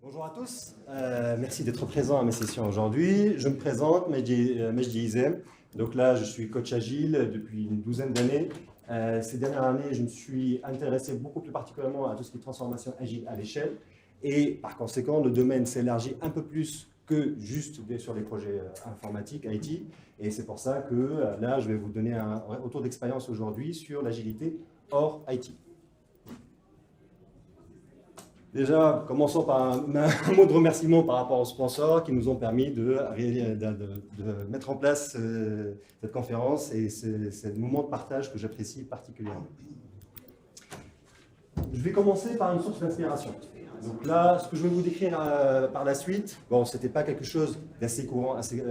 Bonjour à tous, merci d'être présents à mes sessions aujourd'hui. Je me présente, Mejdi Izem. Donc là, je suis coach agile depuis une douzaine d'années. Ces dernières années, je me suis intéressé beaucoup plus particulièrement à tout ce qui est transformation agile à l'échelle. Et par conséquent, le domaine s'élargit un peu plus que juste sur les projets informatiques, IT. Et c'est pour ça que là, je vais vous donner un retour d'expérience aujourd'hui sur l'agilité hors IT. Déjà, commençons par un mot de remerciement par rapport aux sponsors qui nous ont permis de mettre en place cette conférence et ce moment de partage que j'apprécie particulièrement. Je vais commencer par une source d'inspiration. Donc là, ce que je vais vous décrire par la suite, bon, ce n'était pas quelque chose d'assez courant, assez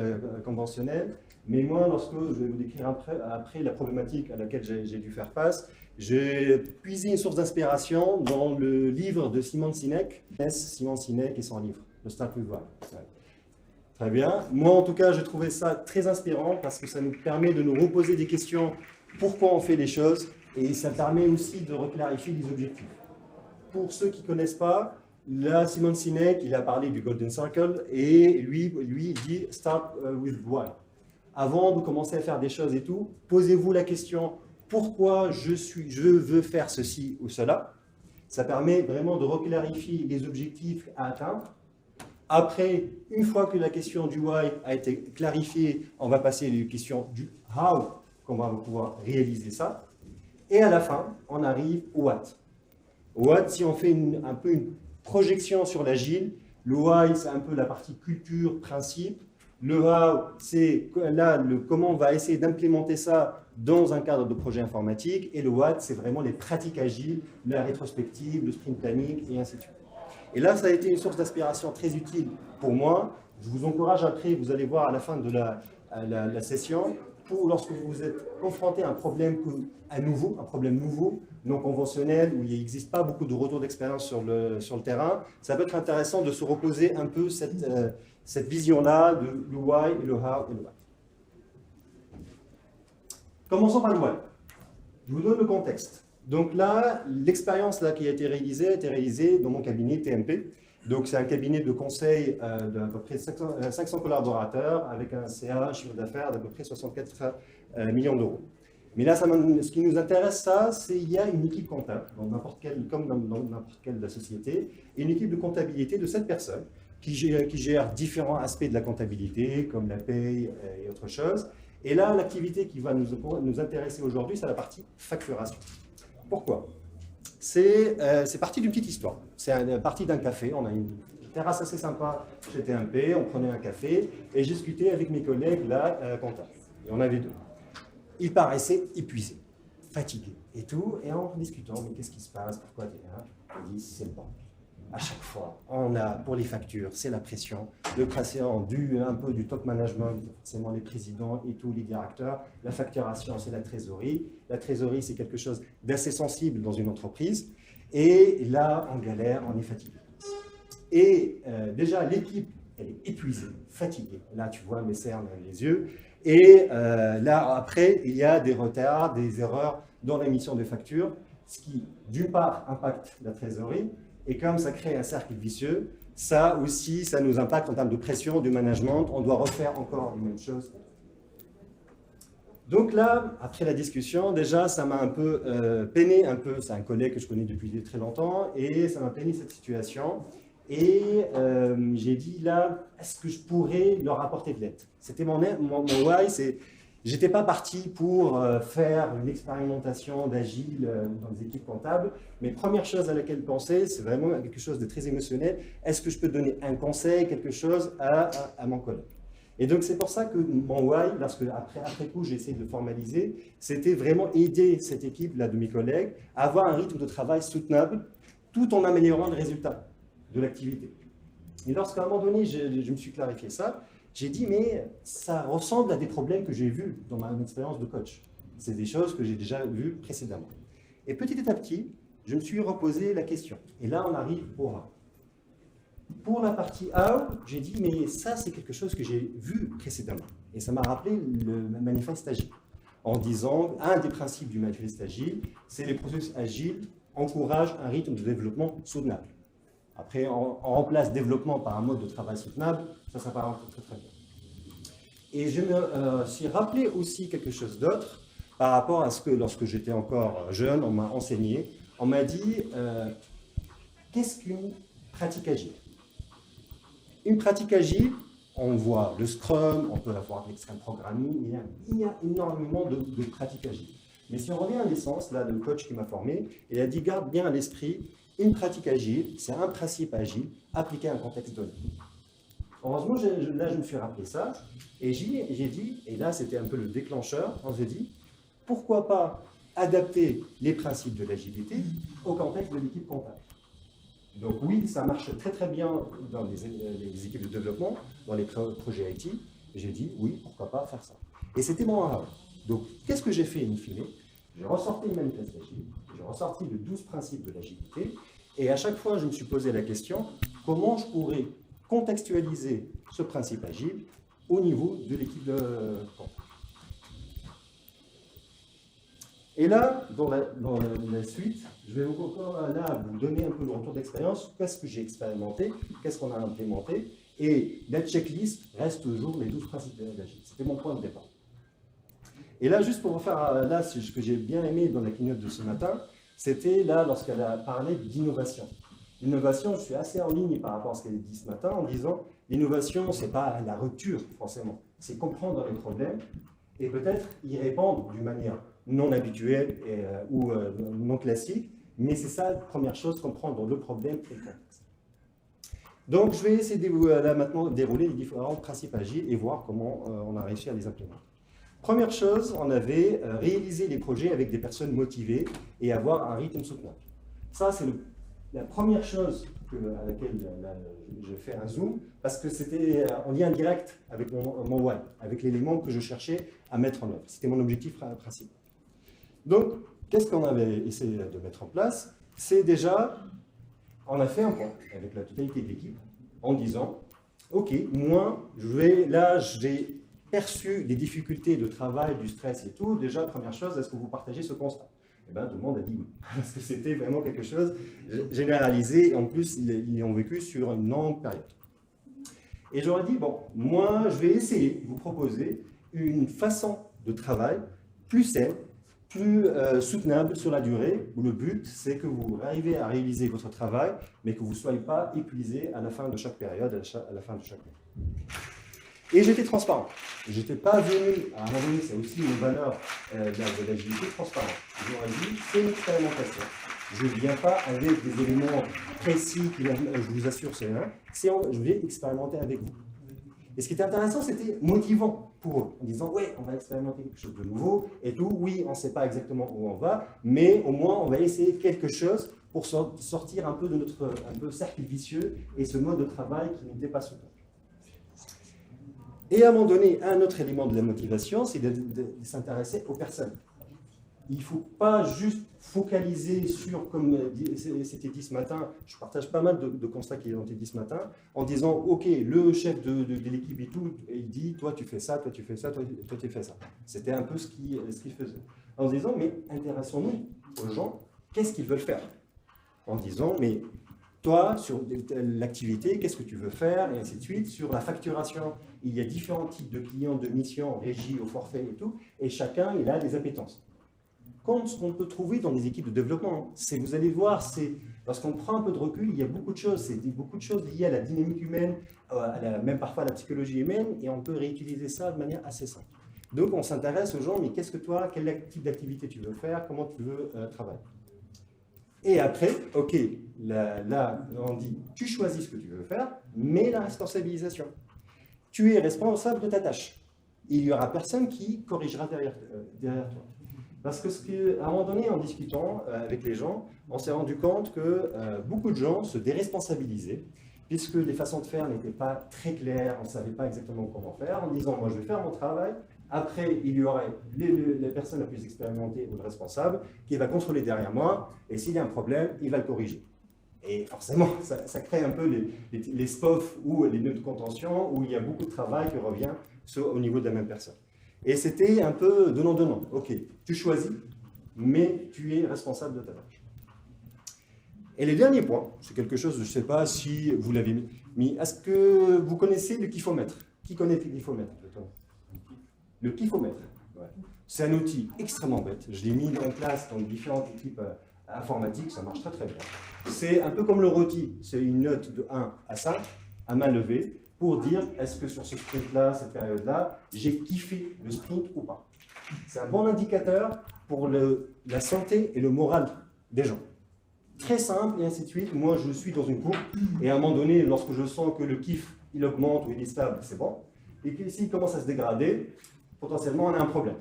conventionnel, mais moi, lorsque je vais vous décrire après la problématique à laquelle j'ai dû faire face, j'ai puisé une source d'inspiration dans le livre de Simon Sinek, Simon Sinek et son livre, Le Start with Why. Très bien. Moi, en tout cas, j'ai trouvé ça très inspirant parce que ça nous permet de nous reposer des questions, pourquoi on fait les choses, et ça permet aussi de reclarifier les objectifs. Pour ceux qui ne connaissent pas, là, Simon Sinek, il a parlé du Golden Circle, et lui il dit « Start with why ». Avant de commencer à faire des choses et tout, posez-vous la question « Pourquoi je veux faire ceci ou cela ?» Ça permet vraiment de reclarifier les objectifs à atteindre. Après, une fois que la question du « why » a été clarifiée, on va passer à la question du « how », qu'on va pouvoir réaliser ça. Et à la fin, on arrive au « what ». What, si on fait un peu une projection sur l'agile, le why, c'est un peu la partie culture, principe. Le how, c'est là comment on va essayer d'implémenter ça dans un cadre de projet informatique. Et le what, c'est vraiment les pratiques agiles, la rétrospective, le sprint planning, et ainsi de suite. Et là, ça a été une source d'inspiration très utile pour moi. Je vous encourage après, vous allez voir à la fin de la session, lorsque vous êtes confronté à un problème nouveau, non conventionnel, où il n'existe pas beaucoup de retours d'expérience sur le terrain, ça peut être intéressant de se reposer un peu cette vision-là de le why, le how et le what. Commençons par le why. Je vous donne le contexte. Donc là, l'expérience qui a été réalisée dans mon cabinet TMP. Donc, c'est un cabinet de conseil d'à peu près 500 collaborateurs avec un CA, un chiffre d'affaires d'à peu près 64 millions d'euros. Mais là, ce qui nous intéresse, c'est qu'il y a une équipe comptable, comme dans n'importe quelle société, et une équipe de comptabilité de 7 personnes qui gèrent différents aspects de la comptabilité, comme la paye et autre chose. Et là, l'activité qui va nous intéresser aujourd'hui, c'est la partie facturation. Pourquoi ? C'est parti d'une petite histoire. C'est parti d'un café. On a une terrasse assez sympa chez TMP. On prenait un café et j'ai discuté avec mes collègues là, comptables. Et on avait deux. Ils paraissaient épuisés, fatigués et tout. Et en discutant, mais qu'est-ce qui se passe? Pourquoi tu es là? Ils disent c'est le banque. À chaque fois, on a pour les factures, c'est la pression. Le pression un peu du top management, forcément les présidents et tous les directeurs. La facturation, c'est la trésorerie. La trésorerie, c'est quelque chose d'assez sensible dans une entreprise. Et là, on galère, on est fatigué. Et déjà, l'équipe, elle est épuisée, fatiguée. Là, tu vois mes cernes dans les yeux. Et là, après, il y a des retards, des erreurs dans l'émission des factures, ce qui, d'une part, impacte la trésorerie. Et comme ça crée un cercle vicieux, ça aussi, ça nous impacte en termes de pression, du management. On doit refaire encore les mêmes choses. Donc là, après la discussion, déjà, ça m'a un peu peiné, c'est un collègue que je connais depuis très longtemps, et ça m'a peiné cette situation. Et j'ai dit là, est-ce que je pourrais leur apporter de l'aide? C'était mon why, j'étais pas parti pour faire une expérimentation d'agile dans des équipes comptables, mais première chose à laquelle penser, c'est vraiment quelque chose de très émotionnel. Est-ce que je peux donner un conseil, quelque chose à mon collègue? Et donc c'est pour ça que mon why, lorsque après coup j'ai essayé de le formaliser, c'était vraiment aider cette équipe là de mes collègues à avoir un rythme de travail soutenable, tout en améliorant le résultat de l'activité. Et lorsqu'à un moment donné je me suis clarifié ça, j'ai dit, mais ça ressemble à des problèmes que j'ai vus dans ma expérience de coach. C'est des choses que j'ai déjà vues précédemment. Et petit à petit, je me suis reposé la question. Et là, on arrive au how. Pour la partie how, j'ai dit, mais ça, c'est quelque chose que j'ai vu précédemment. Et ça m'a rappelé le manifeste agile. En disant, un des principes du manifeste agile, c'est les processus agiles encouragent un rythme de développement soutenable. Après, on remplace développement par un mode de travail soutenable, ça paraît très très bien. Et je me suis rappelé aussi quelque chose d'autre par rapport à ce que, lorsque j'étais encore jeune, on m'a enseigné, on m'a dit, qu'est-ce qu'une pratique agile? Une pratique agile, on voit le Scrum, on peut avoir l'extreme programming, il y a énormément de pratiques agiles. Mais si on revient à l'essence, là, le coach qui m'a formé, il a dit, garde bien à l'esprit, une pratique agile, c'est un principe agile appliqué à un contexte donné. Heureusement, là, je me suis rappelé ça, et j'ai dit, et là, c'était un peu le déclencheur, on s'est dit, pourquoi pas adapter les principes de l'agilité au contexte de l'équipe comptable. Donc oui, ça marche très très bien dans les équipes de développement, dans les projets IT, et j'ai dit, oui, pourquoi pas faire ça. Et c'était mon rêve. Donc, qu'est-ce que j'ai fait in fine? J'ai ressorti le manifeste agile, j'ai ressorti les 12 principes de l'agilité, et à chaque fois, je me suis posé la question, comment je pourrais contextualiser ce principe agile au niveau de l'équipe de compte. Et là, dans la suite, je vais encore là vous donner un peu le retour d'expérience, qu'est-ce que j'ai expérimenté, qu'est-ce qu'on a implémenté, et la checklist reste toujours les 12 principes d'agile. C'était mon point de départ. Et là, juste pour vous faire, là, ce que j'ai bien aimé dans la keynote de ce matin, c'était là, lorsqu'elle a parlé d'innovation. L'innovation, je suis assez en ligne par rapport à ce qu'elle a dit ce matin, en disant, l'innovation, ce n'est pas la rupture, forcément. C'est comprendre les problèmes et peut-être y répondre d'une manière non habituelle ou non classique, mais c'est ça la première chose, comprendre le problème et le contexte. Donc, je vais essayer de là, maintenant dérouler les différents principes agiles et voir comment on a réussi à les implémenter. Première chose, on avait réalisé les projets avec des personnes motivées et avoir un rythme soutenable. Ça, c'est la première chose à laquelle je fais un zoom, parce que c'était en lien direct avec mon why, avec l'élément que je cherchais à mettre en œuvre. C'était mon objectif principal. Donc, qu'est-ce qu'on avait essayé de mettre en place? C'est déjà, on a fait un point avec la totalité de l'équipe en disant, ok, moi, j'ai perçu des difficultés de travail, du stress et tout. Déjà, première chose, est-ce que vous partagez ce constat? Eh bien, tout le monde a dit oui, parce que c'était vraiment quelque chose généralisé, et en plus, ils ont vécu sur une longue période. Et j'aurais dit, bon, moi, je vais essayer de vous proposer une façon de travail plus saine, plus soutenable sur la durée, où le but, c'est que vous arrivez à réaliser votre travail, mais que vous ne soyez pas épuisé à la fin de chaque période, à la fin de chaque mois. Et j'étais transparent. Je n'étais pas venu, à un moment donné, c'est aussi une valeur de l'agilité, transparent. Je leur ai dit, c'est une expérimentation. Je ne viens pas avec des éléments précis, je vous assure, c'est rien. Je vais expérimenter avec vous. Et ce qui était intéressant, c'était motivant pour eux, en disant, ouais, on va expérimenter quelque chose de nouveau et tout. Oui, on ne sait pas exactement où on va, mais au moins, on va essayer quelque chose pour sortir un peu de notre cercle vicieux et ce mode de travail qui n'était pas soutenable. Et à un moment donné, un autre élément de la motivation, c'est de s'intéresser aux personnes. Il ne faut pas juste focaliser sur, comme c'était dit ce matin, je partage pas mal de constats qui ont été dit ce matin, en disant, OK, le chef de l'équipe et tout, il dit, toi tu fais ça, toi tu fais ça, toi tu fais ça. C'était un peu ce qu'il faisait. En se disant, mais intéressons-nous aux gens, qu'est-ce qu'ils veulent faire? En disant, mais toi, sur l'activité, qu'est-ce que tu veux faire, et ainsi de suite. Sur la facturation, il y a différents types de clients, de missions, régie, au forfait et tout, et chacun, il a des appétences. Comme ce qu'on peut trouver dans les équipes de développement, vous allez voir, lorsqu'on prend un peu de recul, il y a beaucoup de choses, beaucoup de choses liées à la dynamique humaine, même parfois à la psychologie humaine, et on peut réutiliser ça de manière assez simple. Donc, on s'intéresse aux gens, mais qu'est-ce que toi, quel type d'activité tu veux faire, comment tu veux travailler. Et après, OK, là, on dit, tu choisis ce que tu veux faire, mais la responsabilisation. Tu es responsable de ta tâche. Il n'y aura personne qui corrigera derrière toi. Parce qu'à un moment donné, en discutant avec les gens, on s'est rendu compte que beaucoup de gens se déresponsabilisaient, puisque les façons de faire n'étaient pas très claires, on ne savait pas exactement comment faire, en disant, moi je vais faire mon travail. Après, il y aurait la personne la plus expérimentée ou le responsable qui va contrôler derrière moi, et s'il y a un problème, il va le corriger. Et forcément, ça crée un peu les SPOF ou les nœuds de contention, où il y a beaucoup de travail qui revient au niveau de la même personne. Et c'était un peu donnant-donnant. OK, tu choisis, mais tu es responsable de ta tâche. Et le dernier point, c'est quelque chose, je ne sais pas si vous l'avez mis. Est-ce que vous connaissez le kyphomètre? Qui connaît le kyphomètre? Le kyphomètre, ouais. C'est un outil extrêmement bête. Je l'ai mis en classe dans différentes équipes informatiques, ça marche très très bien. C'est un peu comme le rôti, c'est une note de 1 à 5, à main levée, pour dire est-ce que sur ce sprint-là, cette période-là, j'ai kiffé le sprint ou pas. C'est un bon indicateur pour la santé et le moral des gens. Très simple et ainsi de suite. Moi, je suis dans une courbe et à un moment donné, lorsque je sens que le kiff, il augmente ou il est stable, c'est bon. Et que s'il commence à se dégrader, potentiellement, on a un problème.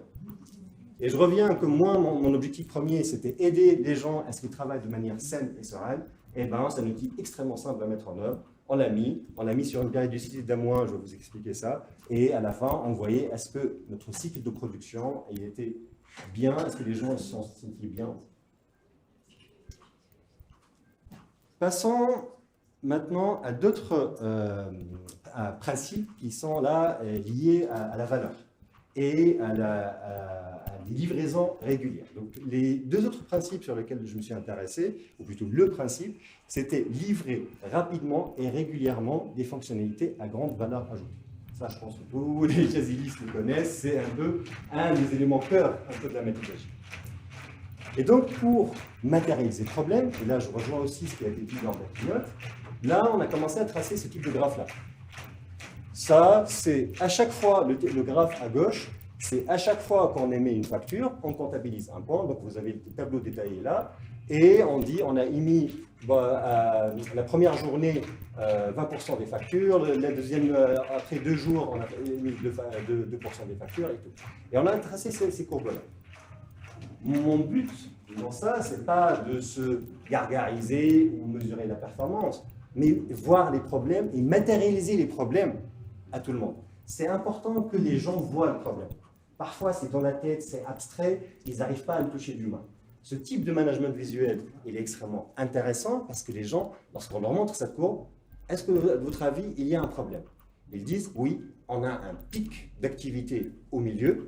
Et je reviens que moi, mon objectif premier, c'était aider les gens à ce qu'ils travaillent de manière saine et sereine. Et bien, c'est un outil extrêmement simple à mettre en œuvre. On l'a mis sur une périodicité d'un mois, je vais vous expliquer ça. Et à la fin, on voyait est-ce que notre cycle de production, il était bien, est-ce que les gens se sont sentis bien. Passons maintenant à d'autres principes qui sont là liés à la valeur et à des livraisons régulières. Donc, les deux autres principes sur lesquels je me suis intéressé, ou plutôt le principe, c'était livrer rapidement et régulièrement des fonctionnalités à grande valeur ajoutée. Ça, je pense que tous les jazilistes le connaissent, c'est un peu un des éléments cœur un peu de la méthodologie. Et donc, pour matérialiser le problème, et là je rejoins aussi ce qui a été dit lors de la keynote, là on a commencé à tracer ce type de graphe-là. Ça, c'est à chaque fois, le graphe à gauche, c'est à chaque fois qu'on émet une facture, on comptabilise un point, donc vous avez le tableau détaillé là, et on dit, on a émis la première journée 20% des factures, la deuxième, après 2 jours, on a émis 2% des factures et tout. Et on a tracé ces courbes-là. Mon but dans ça, c'est pas de se gargariser ou mesurer la performance, mais voir les problèmes et matérialiser les problèmes à tout le monde. C'est important que les gens voient le problème. Parfois, c'est dans la tête, c'est abstrait, ils n'arrivent pas à le toucher d'humain. Ce type de management visuel, il est extrêmement intéressant parce que les gens, lorsqu'on leur montre cette courbe, est-ce que, à votre avis, il y a un problème? Ils disent, oui, on a un pic d'activité au milieu,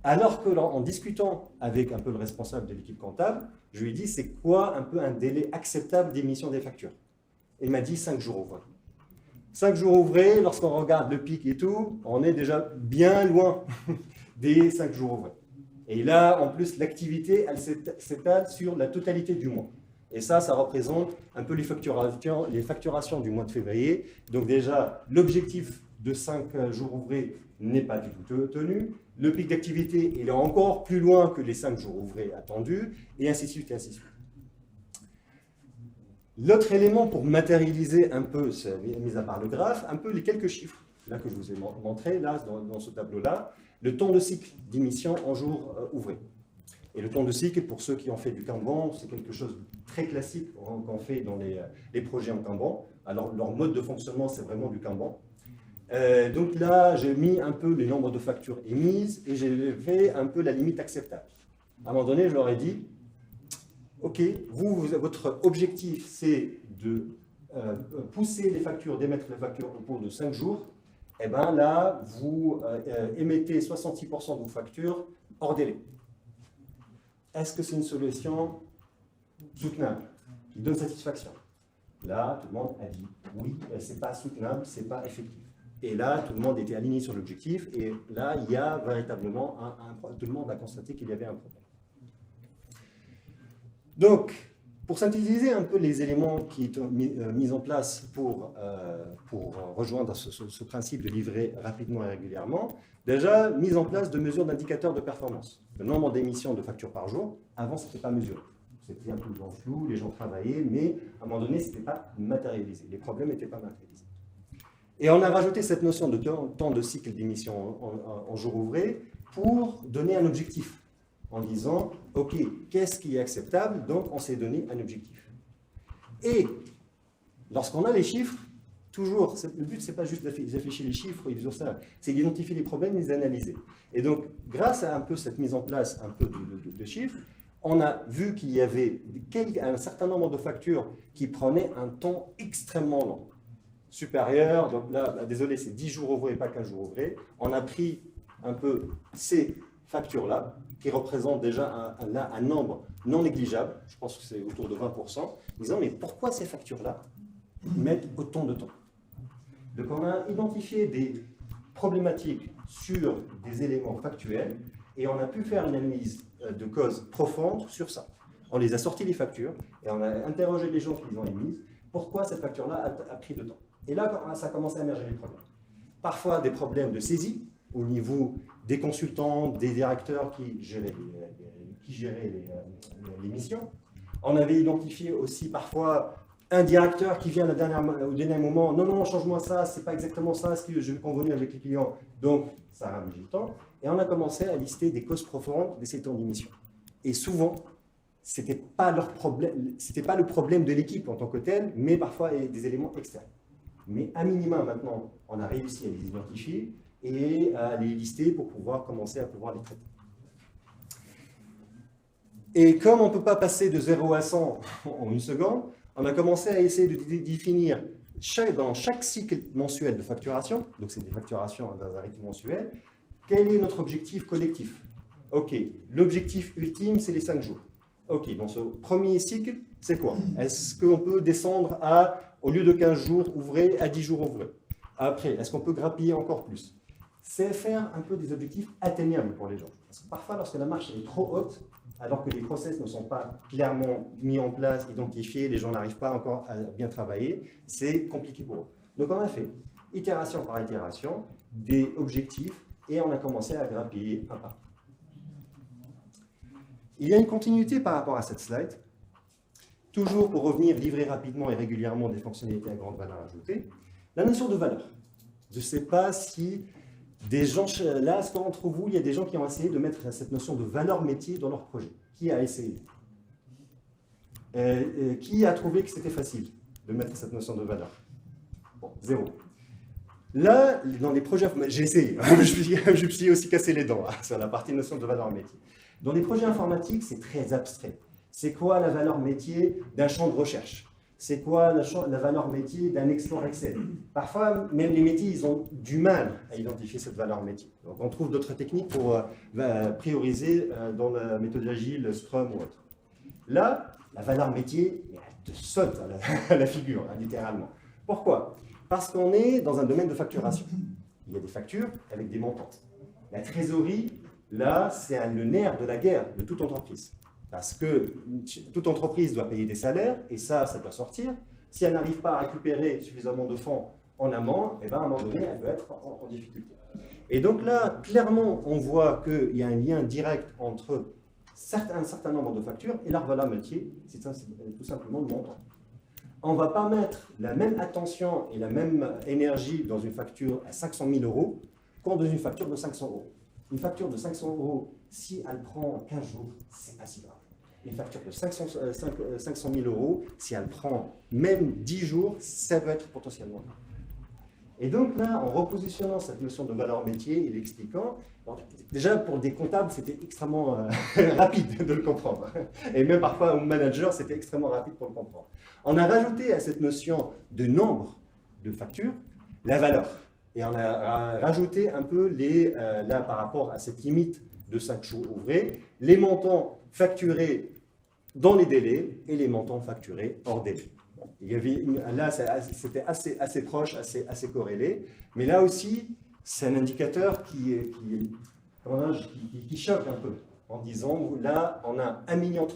alors que en discutant avec un peu le responsable de l'équipe comptable, je lui ai dit, c'est quoi un peu un délai acceptable d'émission des factures? Il m'a dit 5 jours ouvrés. 5 jours ouvrés, lorsqu'on regarde le pic et tout, on est déjà bien loin des 5 jours ouvrés. Et là, en plus, l'activité, elle s'étale sur la totalité du mois. Et ça représente un peu les facturations du mois de février. Donc déjà, l'objectif de 5 jours ouvrés n'est pas du tout tenu. Le pic d'activité, il est encore plus loin que les 5 jours ouvrés attendus, et ainsi de suite, et ainsi de suite. L'autre élément pour matérialiser un peu, mis à part le graphe, un peu les quelques chiffres là, que je vous ai montrés là, dans ce tableau-là, le temps de cycle d'émission en jours ouvrés. Et le temps de cycle, pour ceux qui ont fait du Kanban, c'est quelque chose de très classique qu'on fait dans les projets en Kanban. Alors, leur mode de fonctionnement, c'est vraiment du Kanban. Donc là, j'ai mis un peu les nombres de factures émises et j'ai fait un peu la limite acceptable. À un moment donné, je leur ai dit, OK, votre objectif, c'est de pousser les factures, d'émettre les factures au cours de 5 jours. Et bien là, vous émettez 66% de vos factures hors délai. Est-ce que c'est une solution soutenable, qui donne satisfaction? Là, tout le monde a dit oui, c'est pas soutenable, c'est pas effectif. Et là, tout le monde était aligné sur l'objectif, et là, il y a véritablement tout le monde a constaté qu'il y avait un problème. Donc, pour synthétiser un peu les éléments qui sont mis en place pour rejoindre ce principe de livrer rapidement et régulièrement, déjà, mise en place de mesures d'indicateurs de performance. Le nombre d'émissions de factures par jour, avant, ce n'était pas mesuré. C'était un peu dans le flou, les gens travaillaient, mais à un moment donné, ce n'était pas matérialisé. Les problèmes n'étaient pas matérialisés. Et on a rajouté cette notion de temps de cycle d'émission en jour ouvré pour donner un objectif, en disant, OK, qu'est-ce qui est acceptable? Donc, on s'est donné un objectif. Et lorsqu'on a les chiffres, toujours, le but, ce n'est pas juste d'afficher les chiffres, c'est d'identifier les problèmes et les analyser. Et donc, grâce à un peu cette mise en place un peu de chiffres, on a vu qu'il y avait un certain nombre de factures qui prenaient un temps extrêmement long, supérieur. Donc là, désolé, c'est 10 jours ouvrés, pas 15 jours ouvrés. On a pris un peu ces factures-là, qui représente déjà un nombre non négligeable, je pense que c'est autour de 20%, en disant mais pourquoi ces factures-là mettent autant de temps? Donc on a identifié des problématiques sur des éléments factuels et on a pu faire une analyse de cause profonde sur ça. On les a sortis les factures et on a interrogé les gens qui les ont émises, pourquoi cette facture-là a pris de temps. Et là, ça a commencé à émerger les problèmes. Parfois des problèmes de saisie au niveau des consultants, des directeurs qui géraient les missions. On avait identifié aussi parfois un directeur qui vient au dernier moment, non, change-moi ça, c'est pas exactement ça, ce que j'ai convenu avec les clients. Donc, ça a mis du temps. Et on a commencé à lister des causes profondes de ces temps d'émission. Et souvent, c'était pas le problème de l'équipe en tant que tel, mais parfois des éléments externes. Mais à minima, maintenant, on a réussi à les identifier et à les lister pour commencer à pouvoir les traiter. Et comme on ne peut pas passer de 0 à 100 en une seconde, on a commencé à essayer de définir dans chaque cycle mensuel de facturation, donc c'est des facturations dans un rythme mensuel, quel est notre objectif collectif? Ok, l'objectif ultime, c'est les 5 jours. Ok, dans ce premier cycle, c'est quoi? Est-ce qu'on peut descendre au lieu de 15 jours ouvrés, à 10 jours ouvrés? Après, est-ce qu'on peut grappiller encore plus? C'est faire un peu des objectifs atteignables pour les gens. Parce que parfois, lorsque la marche est trop haute, alors que les process ne sont pas clairement mis en place, identifiés, les gens n'arrivent pas encore à bien travailler, c'est compliqué pour eux. Donc on a fait, itération par itération, des objectifs, et on a commencé à grappiller un par un. Il y a une continuité par rapport à cette slide. Toujours pour revenir livrer rapidement et régulièrement des fonctionnalités à grande valeur ajoutée, la notion de valeur. Je ne sais pas si des gens, là, entre vous, il y a des gens qui ont essayé de mettre cette notion de valeur métier dans leur projet. Qui a essayé? Qui a trouvé que c'était facile de mettre cette notion de valeur? Bon, 0. Là, dans les projets, j'ai essayé, je me suis aussi cassé les dents sur la partie notion de valeur métier. Dans les projets informatiques, c'est très abstrait. C'est quoi la valeur métier d'un champ de recherche? C'est quoi la valeur métier d'un export Excel? Parfois, même les métiers, ils ont du mal à identifier cette valeur métier. Donc, on trouve d'autres techniques pour prioriser dans la méthode agile, Scrum ou autre. Là, la valeur métier, elle te saute à la figure, littéralement. Pourquoi? Parce qu'on est dans un domaine de facturation. Il y a des factures avec des montantes. La trésorerie, là, c'est le nerf de la guerre de toute entreprise. Parce que toute entreprise doit payer des salaires, et ça doit sortir. Si elle n'arrive pas à récupérer suffisamment de fonds en amont, eh ben, à un moment donné, elle peut être en difficulté. Et donc là, clairement, on voit qu'il y a un lien direct entre un certain nombre de factures et leur valeur métier, c'est tout simplement le montant. On ne va pas mettre la même attention et la même énergie dans une facture à 500 000 € qu'en dans une facture de 500 €. Une facture de 500 €, si elle prend 15 jours, c'est pas si grave. Une facture de 500 000 €, si elle prend même 10 jours, ça peut être potentiellement grave. Et donc là, en repositionnant cette notion de valeur métier et l'expliquant, déjà pour des comptables, c'était extrêmement rapide de le comprendre. Et même parfois au manager, c'était extrêmement rapide pour le comprendre. On a rajouté à cette notion de nombre de factures la valeur. Et on a rajouté un peu là par rapport à cette limite de 5 jours ouvrés, les montants facturés dans les délais et les montants facturés hors délai. Il y avait là, c'était assez proche, assez corrélé, mais là aussi, c'est un indicateur qui choque un peu, en disant, là, on a 1,3 million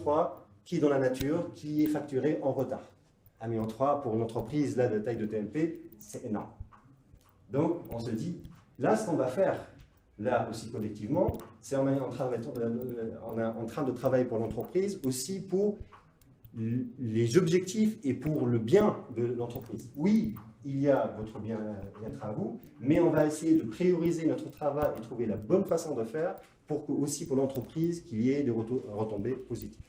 qui est dans la nature, qui est facturé en retard. 1,3 million pour une entreprise là, de taille de TMP, c'est énorme. Donc, on se dit, là, ce qu'on va faire, là aussi collectivement, c'est on est en train de travailler pour l'entreprise aussi pour les objectifs et pour le bien de l'entreprise. Oui, il y a votre bien-être à vous, mais on va essayer de prioriser notre travail et trouver la bonne façon de faire pour aussi pour l'entreprise qu'il y ait des retombées positives.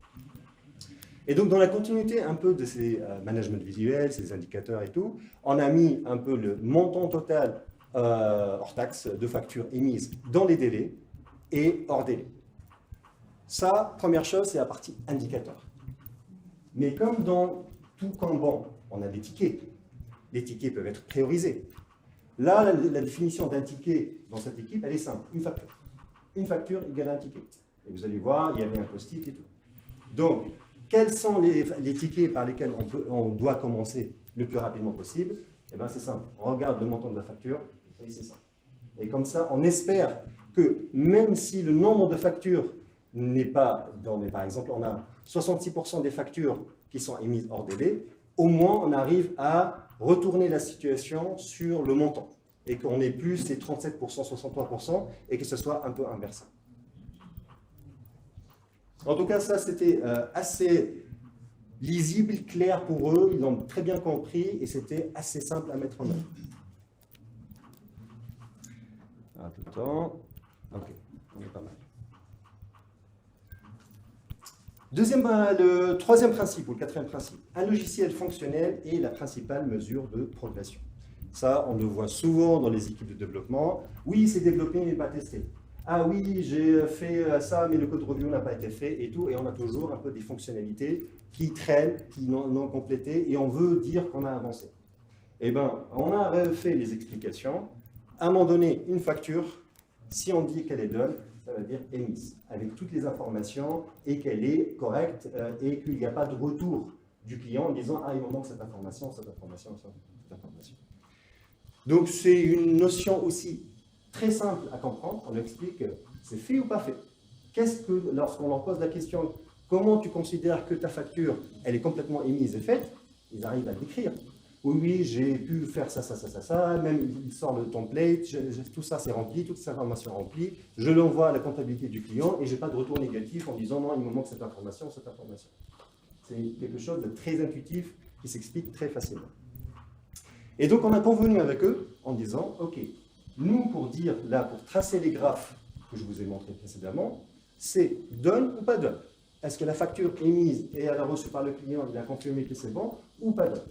Et donc, dans la continuité un peu de ces management visuels, ces indicateurs et tout, on a mis un peu le montant total hors taxe de factures émises dans les délais et hors délai. Ça, première chose, c'est la partie indicateur. Mais comme dans tout Kanban, on a des tickets. Les tickets peuvent être priorisés. Là, la définition d'un ticket dans cette équipe, elle est simple. Une facture. Une facture égale un ticket. Et vous allez voir, il y avait un post-it et tout. Donc, quels sont les tickets par lesquels on doit commencer le plus rapidement possible? Eh bien, c'est simple. On regarde le montant de la facture, et c'est ça. Et comme ça, on espère que même si le nombre de factures n'est pas mais par exemple, on a 66% des factures qui sont émises hors délai, au moins on arrive à retourner la situation sur le montant et qu'on ait plus ces 37%, 63% et que ce soit un peu inversé. En tout cas, ça c'était assez lisible, clair pour eux, ils l'ont très bien compris et c'était assez simple à mettre en œuvre. Un peu de temps. Ok, on est pas mal. Le troisième principe, ou le quatrième principe, un logiciel fonctionnel est la principale mesure de progression. Ça, on le voit souvent dans les équipes de développement. Oui, c'est développé, mais pas testé. Ah oui, j'ai fait ça, mais le code review n'a pas été fait et tout. Et on a toujours un peu des fonctionnalités qui traînent, qui n'ont complété, et on veut dire qu'on a avancé. Eh bien, on a refait les explications. À un moment donné, une facture, si on dit qu'elle est done, ça veut dire émise, avec toutes les informations et qu'elle est correcte et qu'il n'y a pas de retour du client en disant « Ah, il me manque cette information, cette information, cette information. » Donc, c'est une notion aussi très simple à comprendre. On explique c'est fait ou pas fait. Qu'est-ce que, lorsqu'on leur pose la question « Comment tu considères que ta facture, elle est complètement émise et faite ?» Ils arrivent à décrire. Oui, j'ai pu faire ça, même il sort le template, tout ça c'est rempli, toute cette information est remplie, je l'envoie à la comptabilité du client et je n'ai pas de retour négatif en disant non, il me manque cette information, cette information. C'est quelque chose de très intuitif qui s'explique très facilement. Et donc on a convenu avec eux en disant, ok, nous pour dire, là, pour tracer les graphes que je vous ai montrés précédemment, c'est done ou pas done. Est-ce que la facture est mise et elle a reçu par le client, il a confirmé que c'est bon ou pas done.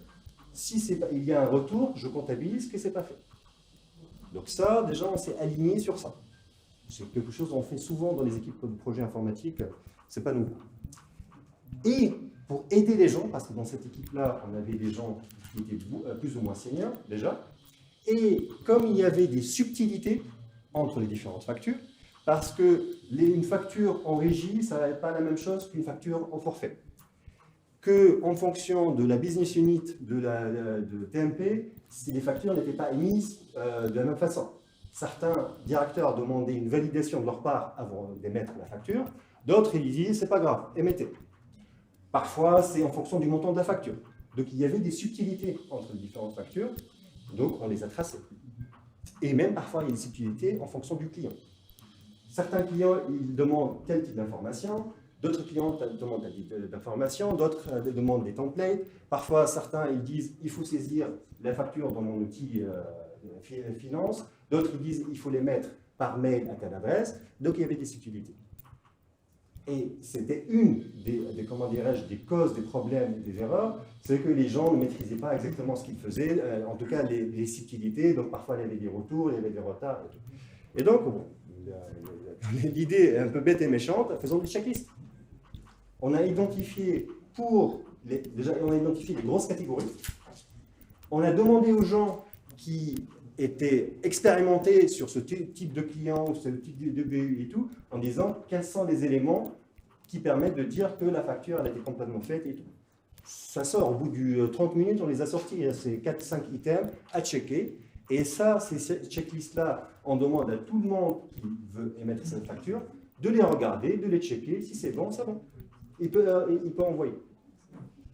Si il y a un retour, je comptabilise que ce n'est pas fait. Donc ça, déjà, on s'est aligné sur ça. C'est quelque chose qu'on fait souvent dans les équipes de projet informatique, ce n'est pas nouveau. Et pour aider les gens, parce que dans cette équipe-là, on avait des gens qui étaient plus ou moins seniors déjà, et comme il y avait des subtilités entre les différentes factures, parce qu'une facture en régie, ça n'est pas la même chose qu'une facture en forfait. Qu'en fonction de la business unit de TMP, si les factures n'étaient pas émises de la même façon. Certains directeurs demandaient une validation de leur part avant d'émettre la facture, d'autres ils disaient c'est pas grave, émettez. Parfois c'est en fonction du montant de la facture. Donc il y avait des subtilités entre les différentes factures, donc on les a tracées. Et même parfois il y a des subtilités en fonction du client. Certains clients ils demandent tel type d'information, d'autres clients demandent tel type d'information, d'autres demandent des templates. Parfois, certains ils disent il faut saisir la facture dans mon outil finance. D'autres ils disent il faut les mettre par mail à telle adresse. Donc il y avait des subtilités. Et c'était une des causes des problèmes, des erreurs, c'est que les gens ne maîtrisaient pas exactement ce qu'ils faisaient, en tout cas les subtilités. Donc parfois il y avait des retours, il y avait des retards et tout. Et donc, bon, l'idée est un peu bête et méchante, faisons des checklists. On a identifié déjà on a identifié les grosses catégories. On a demandé aux gens qui étaient expérimentés sur ce type de client, ce type de BU et tout, en disant quels sont les éléments qui permettent de dire que la facture elle a été complètement faite et tout. Ça sort au bout de 30 minutes, on les a sortis, ces 4-5 items à checker. Et ça, ces checklists-là, on demande à tout le monde qui veut émettre cette facture de les regarder, de les checker. Si c'est bon, c'est bon. Il peut envoyer.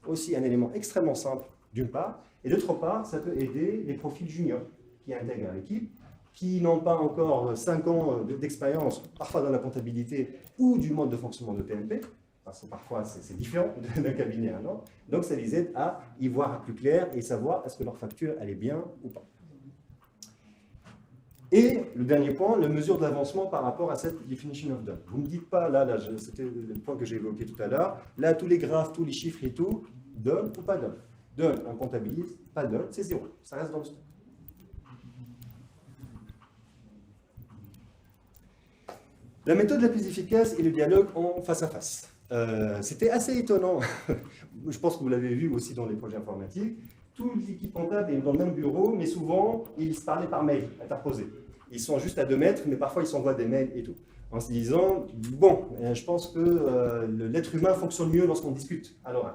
Aussi un élément extrêmement simple, d'une part, et d'autre part, ça peut aider les profils juniors qui intègrent l'équipe, qui n'ont pas encore 5 ans d'expérience, parfois dans la comptabilité ou du mode de fonctionnement de TMP, parce que parfois c'est différent d'un cabinet à un autre. Donc ça les aide à y voir plus clair et savoir est-ce que leur facture elle est bien ou pas. Et le dernier point, la mesure d'avancement par rapport à cette definition of done. Vous ne me dites pas, là c'était le point que j'ai évoqué tout à l'heure, là tous les graphes, tous les chiffres et tout, done ou pas done. Done, on comptabilise, pas done, c'est 0, ça reste dans le stock. La méthode la plus efficace est le dialogue en face à face. C'était assez étonnant, je pense que vous l'avez vu aussi dans les projets informatiques, toutes les équipes comptables sont dans le même bureau, mais souvent ils se parlaient par mail, interposés. Ils sont juste à 2 mètres, mais parfois ils s'envoient des mails et tout. en se disant, bon, je pense que l'être humain fonctionne mieux lorsqu'on discute à l'oral.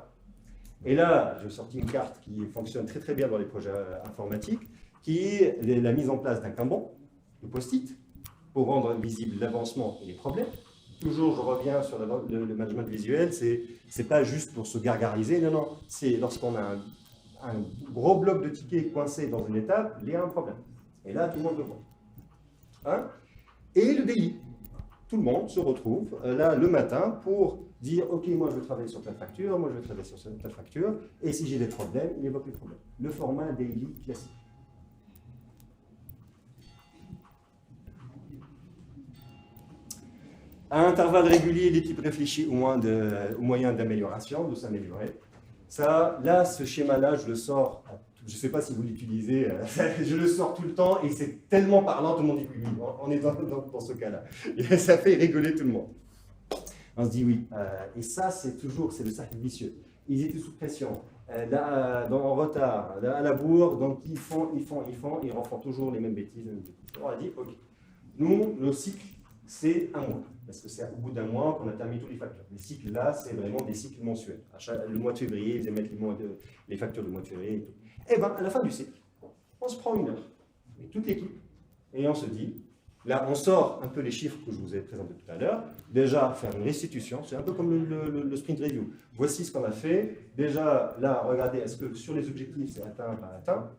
Et là, j'ai sorti une carte qui fonctionne très très bien dans les projets informatiques, qui est la mise en place d'un Kanban, de post-it, pour rendre visible l'avancement et les problèmes. Toujours, je reviens sur le management visuel, c'est pas juste pour se gargariser, non, non, c'est lorsqu'on a un gros bloc de tickets coincé dans une étape, il y a un problème. Et là, tout le monde le voit. Hein? Et le daily. Tout le monde se retrouve là le matin pour dire « Ok, moi je vais travailler sur telle facture, moi je vais travailler sur telle facture, et si j'ai des problèmes, il évoque les problèmes. » Le format daily classique. À intervalles réguliers, l'équipe réfléchit au moyen d'amélioration, de s'améliorer. Ça, là, ce schéma-là, je le sors, je ne sais pas si vous l'utilisez, je le sors tout le temps et c'est tellement parlant, tout le monde dit oui, on est dans ce cas-là. Et ça fait rigoler tout le monde. On se dit oui. Et ça, c'est le cercle vicieux. Ils étaient sous pression, en retard, à la bourre, donc ils font, ils refont toujours les mêmes bêtises. On a dit, ok, nous, nos cycles, c'est un mois. Parce que c'est au bout d'un mois qu'on a terminé tous les factures. Les cycles là, c'est vraiment des cycles mensuels. Le mois de février, ils émettent les factures du mois de février et tout. Et bien, à la fin du cycle, on se prend une heure, avec toute l'équipe, et on se dit, là, on sort un peu les chiffres que je vous ai présentés tout à l'heure. Déjà, faire une restitution, c'est un peu comme le sprint review. Voici ce qu'on a fait. Déjà, là, regardez, est-ce que sur les objectifs, c'est atteint, pas atteint?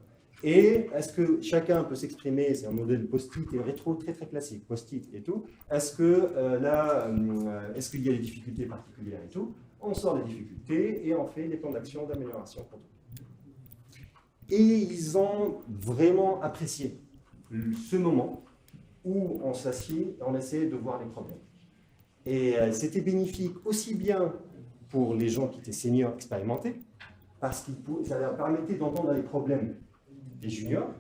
Et est-ce que chacun peut s'exprimer, c'est un modèle post-it et rétro très très classique, post-it et tout. Est-ce que est-ce qu'il y a des difficultés particulières et tout? On sort les difficultés et on fait des plans d'action d'amélioration pour tout. Et ils ont vraiment apprécié ce moment où on s'assied et on essaie de voir les problèmes. Et c'était bénéfique aussi bien pour les gens qui étaient seniors expérimentés, parce que ça leur permettait d'entendre les problèmes des juniors,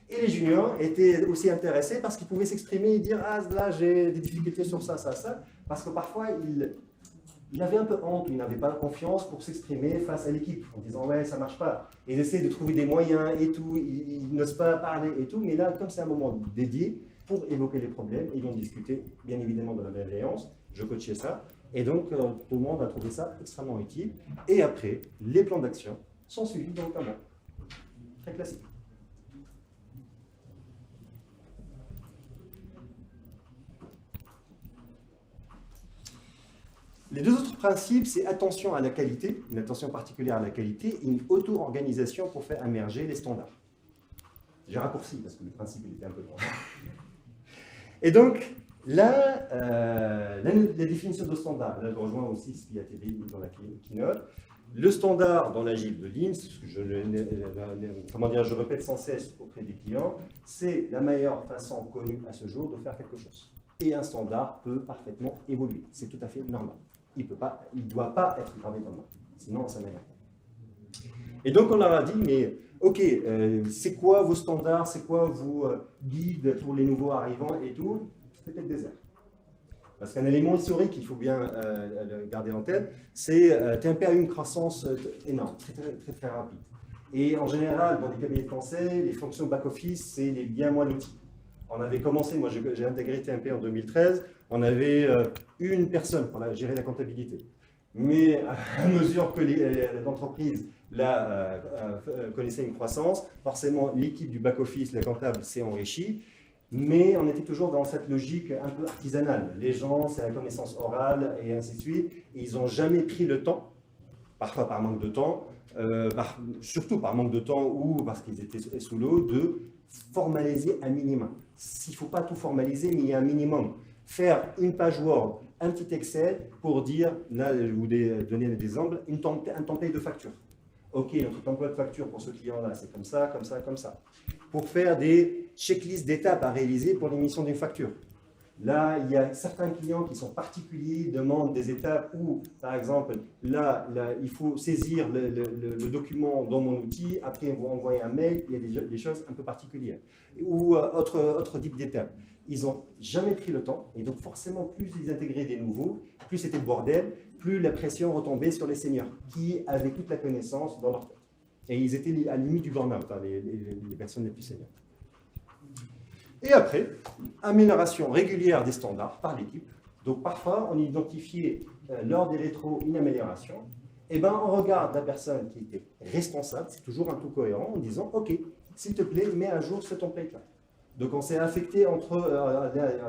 et les juniors étaient aussi intéressés parce qu'ils pouvaient s'exprimer et dire « Ah, là, j'ai des difficultés sur ça, ça, ça », parce que parfois, ils avaient un peu honte, ils n'avaient pas confiance pour s'exprimer face à l'équipe, en disant « Ouais, ça ne marche pas ». Ils essaient de trouver des moyens et tout, ils n'osent pas parler et tout, mais là, comme c'est un moment dédié pour évoquer les problèmes, ils vont discuter, bien évidemment, de la bienveillance, je coachais ça, et donc tout le monde a trouvé ça extrêmement utile, et après, les plans d'action sont suivis dans le Kanban. Très classique. Les deux autres principes, c'est attention à la qualité, une attention particulière à la qualité, et une auto-organisation pour faire émerger les standards. J'ai raccourci parce que le principe il était un peu long. Et donc, là, la définition de standard, là je rejoins aussi ce qui a été dit dans la keynote. Le standard dans l'agile de Lean, ce que je répète sans cesse auprès des clients, c'est la meilleure façon connue à ce jour de faire quelque chose. Et un standard peut parfaitement évoluer, c'est tout à fait normal. Il ne doit pas être gravé dans le marbre, sinon ça m'énerve. Et donc on leur a dit, mais ok, c'est quoi vos standards, c'est quoi vos guides pour les nouveaux arrivants et tout? C'est peut-être désert. Parce qu'un élément historique qu'il faut bien le garder en tête, c'est TMP a eu une croissance énorme, très, très, très, très rapide. Et en général, dans les cabinets français, les fonctions back-office, c'est les bien moins d'outils. On avait commencé, moi j'ai intégré TMP en 2013, on avait une personne pour gérer la comptabilité. Mais à mesure que l'entreprise connaissait une croissance, forcément l'équipe du back-office, la comptable, s'est enrichie. Mais on était toujours dans cette logique un peu artisanale. Les gens, c'est la connaissance orale et ainsi de suite. Et ils n'ont jamais pris le temps, parfois par manque de temps, surtout par manque de temps ou parce qu'ils étaient sous l'eau, de formaliser un minimum. Il ne faut pas tout formaliser, mais il y a un minimum. Faire une page Word, un petit Excel pour dire, là je vous donner des exemples, un template de facture. Ok, notre template de facture pour ce client-là, c'est comme ça, comme ça, comme ça. Pour faire des checklists d'étapes à réaliser pour l'émission d'une facture. Là, il y a certains clients qui sont particuliers, demandent des étapes où, par exemple, là il faut saisir le document dans mon outil, après on va envoyer un mail, il y a des choses un peu particulières. Ou autre type d'étapes. Ils n'ont jamais pris le temps, et donc forcément, plus ils intégraient des nouveaux, plus c'était le bordel, plus la pression retombait sur les seniors, qui avaient toute la connaissance dans leur tête. Et ils étaient à la limite du burn-out, les personnes les plus seniors. Et après, amélioration régulière des standards par l'équipe. Donc parfois, on identifiait lors des rétros une amélioration. Et ben, on regarde la personne qui était responsable, c'est toujours un tout cohérent, en disant, OK, s'il te plaît, mets à jour ce template-là. Donc on s'est affecté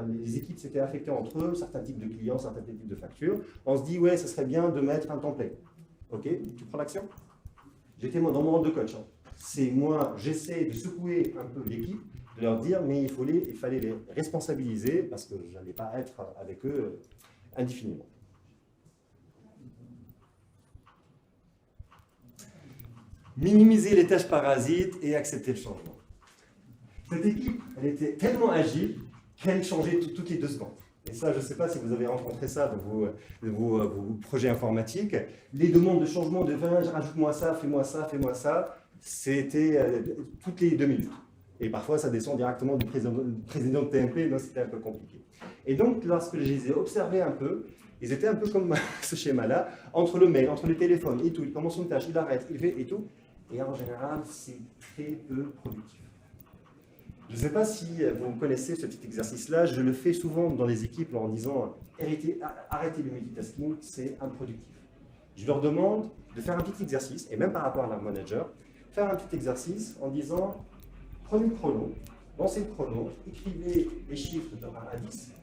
les équipes s'étaient affectées entre eux, certains types de clients, certains types de factures. On se dit, ouais, ce serait bien de mettre un template. OK, tu prends l'action? J'étais dans mon rôle de coach. C'est moi, j'essaie de secouer un peu l'équipe, de leur dire, mais il fallait les responsabiliser parce que je n'allais pas être avec eux indéfiniment. Minimiser les tâches parasites et accepter le changement. Cette équipe, elle était tellement agile qu'elle changeait toutes les 2 secondes. Et ça, je ne sais pas si vous avez rencontré ça dans vos projets informatiques. Les demandes de changement de rajoute-moi ça, fais-moi ça, c'était toutes les 2 minutes. Et parfois, ça descend directement du président de TMP, donc c'était un peu compliqué. Et donc, lorsque je les ai observés un peu, ils étaient un peu comme ce schéma-là, entre le mail, entre le téléphone et tout. Il commence une tâche, il arrête, il fait et tout. Et en général, c'est très peu productif. Je ne sais pas si vous connaissez ce petit exercice-là, je le fais souvent dans les équipes en disant arrêtez le multitasking, c'est improductif. Je leur demande de faire un petit exercice, et même par rapport à leur manager, faire un petit exercice en disant prenez le chrono, lancez le chrono, écrivez les chiffres de 1 à 10,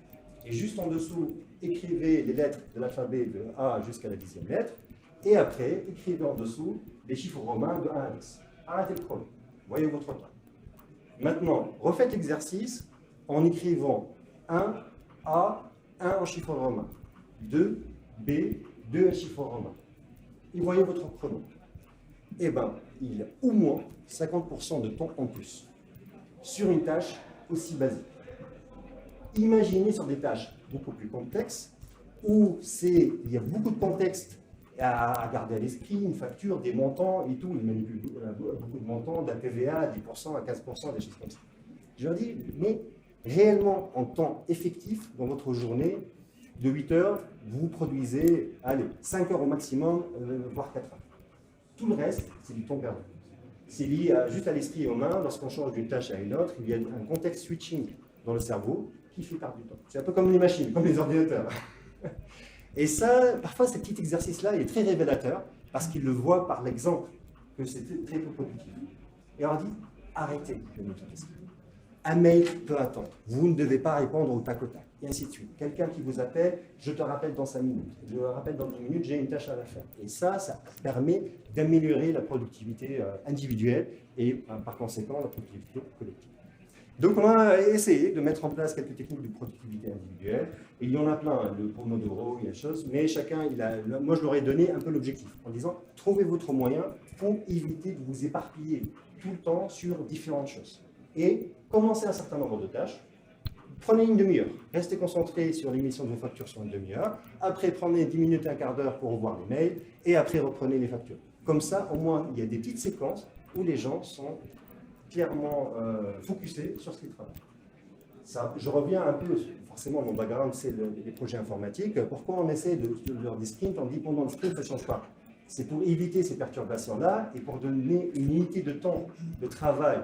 et juste en dessous, écrivez les lettres de l'alphabet de A jusqu'à la 10e lettre, et après, écrivez en dessous les chiffres romains de 1 à 10. Arrêtez le chrono, voyez votre temps. Maintenant, refaites l'exercice en écrivant 1 A, 1 en chiffre romain, 2 B, 2 en chiffre romain. Et voyez votre chrono. Eh bien, il y a au moins 50% de temps en plus sur une tâche aussi basique. Imaginez sur des tâches beaucoup plus complexes où il y a beaucoup de contexte à garder à l'esprit, une facture, des montants et tout, il manipule beaucoup de montants, de la TVA à 10%, à 15%, des choses comme ça. Je leur dis, mais réellement, en temps effectif, dans votre journée, de 8 heures, vous produisez, allez, 5 heures au maximum, voire 4 heures. Tout le reste, c'est du temps perdu. C'est lié juste à l'esprit et aux mains. Lorsqu'on change d'une tâche à une autre, il y a un contexte switching dans le cerveau qui fait perdre du temps. C'est un peu comme les machines, comme les ordinateurs. Et ça, parfois, ce petit exercice-là est très révélateur parce qu'il le voit par l'exemple que c'était très peu productif. Et on dit, arrêtez le multitasking. Un mail peut attendre. Vous ne devez pas répondre au tac au tac, et ainsi de suite. Quelqu'un qui vous appelle, je te rappelle dans 5 minutes. Je te rappelle dans 10 minutes, j'ai une tâche à la faire. Et ça permet d'améliorer la productivité individuelle et par conséquent la productivité collective. Donc on a essayé de mettre en place quelques techniques de productivité individuelle. Et il y en a plein, le Pomodoro, il y a des choses, mais chacun, moi je leur ai donné un peu l'objectif, en disant, trouvez votre moyen pour éviter de vous éparpiller tout le temps sur différentes choses. Et commencez un certain nombre de tâches, prenez une demi-heure, restez concentré sur l'émission de vos factures sur une demi-heure, après prenez 10 minutes, un quart d'heure pour revoir les mails, et après reprenez les factures. Comme ça, au moins, il y a des petites séquences où les gens sont clairement focusés sur ce qu'ils travaillent. Ça, je reviens un peu, forcément mon background c'est les projets informatiques, pourquoi on essaie de faire des sprints, on dit pendant le sprint ça ne change pas. C'est pour éviter ces perturbations-là et pour donner une unité de temps de travail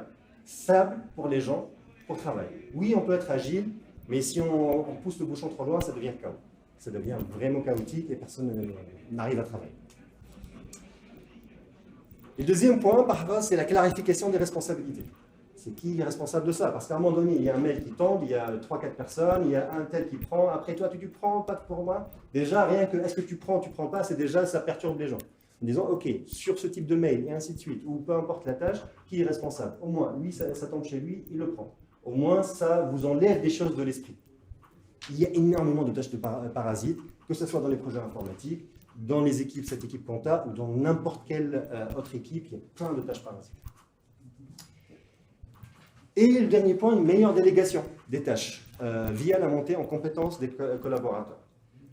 stable pour les gens pour travailler. Oui, on peut être agile, mais si on pousse le bouchon trop loin, ça devient chaos. Ça devient vraiment chaotique et personne n'arrive à travailler. Le deuxième point, parfois, c'est la clarification des responsabilités. C'est qui est responsable de ça? Parce qu'à un moment donné, il y a un mail qui tombe, il y a 3-4 personnes, il y a un tel qui prend, après toi, tu prends, pas pour moi. Déjà, rien que est-ce que tu prends pas, c'est déjà, ça perturbe les gens. En disant, OK, sur ce type de mail, et ainsi de suite, ou peu importe la tâche, qui est responsable? Au moins, lui, ça tombe chez lui, il le prend. Au moins, ça vous enlève des choses de l'esprit. Il y a énormément de tâches de parasites, que ce soit dans les projets informatiques, dans les équipes, cette équipe compta, ou dans n'importe quelle autre équipe, il y a plein de tâches parasites. Et le dernier point, une meilleure délégation des tâches via la montée en compétences des collaborateurs.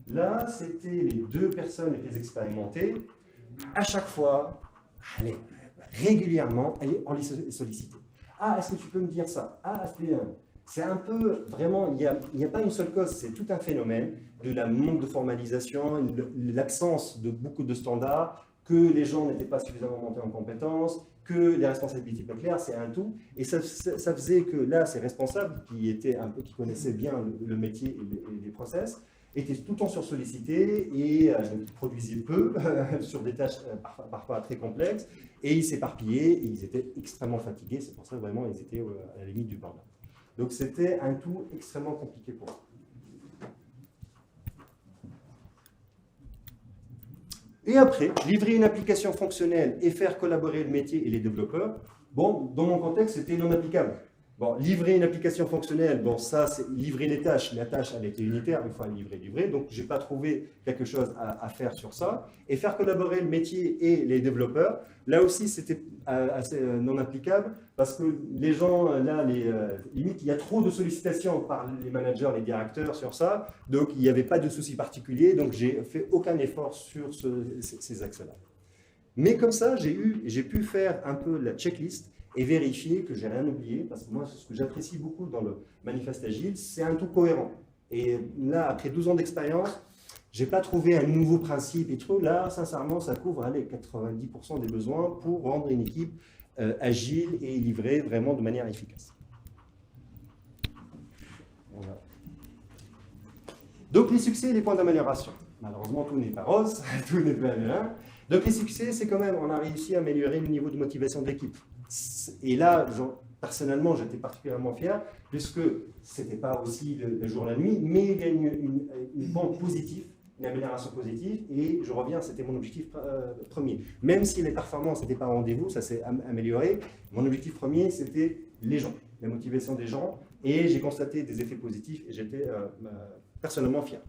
Là, c'était les 2 personnes les plus expérimentées. À chaque fois, régulièrement, on les sollicitait. Ah, est-ce que tu peux me dire ça? Ah, c'est un peu, vraiment, il n'y a pas une seule cause, c'est tout un phénomène de la manque de formalisation, l'absence de beaucoup de standards, que les gens n'étaient pas suffisamment montés en compétences, que les responsabilités pas claires, c'est un tout. Et ça faisait que là, ces responsables, qui connaissaient bien le métier et les process, étaient tout le temps sursollicités et produisaient peu sur des tâches parfois très complexes, et ils s'éparpillaient et ils étaient extrêmement fatigués. C'est pour ça que vraiment ils étaient à la limite du burn-out. Donc c'était un tout extrêmement compliqué pour eux. Et après, livrer une application fonctionnelle et faire collaborer le métier et les développeurs, bon, dans mon contexte, c'était non applicable. Bon, livrer une application fonctionnelle, bon, ça, c'est livrer les tâches. La tâche, elle était unitaire, une fois livrée. Donc, je n'ai pas trouvé quelque chose à faire sur ça. Et faire collaborer le métier et les développeurs, là aussi, c'était assez non applicable parce que les gens, là, limite, il y a trop de sollicitations par les managers, les directeurs sur ça. Donc, il n'y avait pas de souci particulier. Donc, j'ai fait aucun effort sur ces axes-là. Mais comme ça, j'ai pu faire un peu la checklist et vérifier que j'ai rien oublié, parce que moi, ce que j'apprécie beaucoup dans le manifeste agile, c'est un tout cohérent. Et là, après 12 ans d'expérience, j'ai pas trouvé un nouveau principe et tout. Là, sincèrement, ça couvre 90% des besoins pour rendre une équipe agile et livrée vraiment de manière efficace. Voilà. Donc, les succès et les points d'amélioration. Malheureusement, tout n'est pas rose, tout n'est pas bien. Donc, les succès, c'est quand même, on a réussi à améliorer le niveau de motivation de l'équipe. Et là, personnellement, j'étais particulièrement fier, puisque ce n'était pas aussi le jour et la nuit, mais il y a une pente positive, une amélioration positive, et je reviens, c'était mon objectif premier. Même si les performances n'étaient pas au rendez-vous, ça s'est amélioré, mon objectif premier, c'était les gens, la motivation des gens, et j'ai constaté des effets positifs, et j'étais personnellement fier.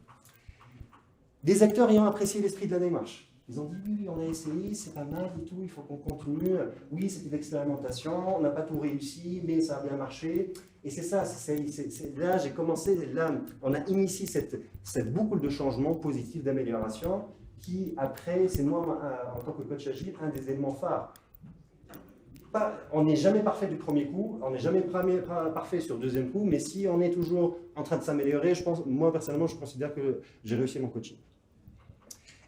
Des acteurs ayant apprécié l'esprit de la démarche. Ils ont dit oui, on a essayé, c'est pas mal et tout, il faut qu'on continue. Oui, c'était l'expérimentation, on n'a pas tout réussi, mais ça a bien marché. Et c'est ça, là j'ai commencé, là on a initié cette boucle de changement positif, d'amélioration, qui après, c'est moi en tant que coach agile, un des éléments phares. On n'est jamais parfait du premier coup, on n'est jamais parfait sur le deuxième coup, mais si on est toujours en train de s'améliorer, moi personnellement, je considère que j'ai réussi mon coaching.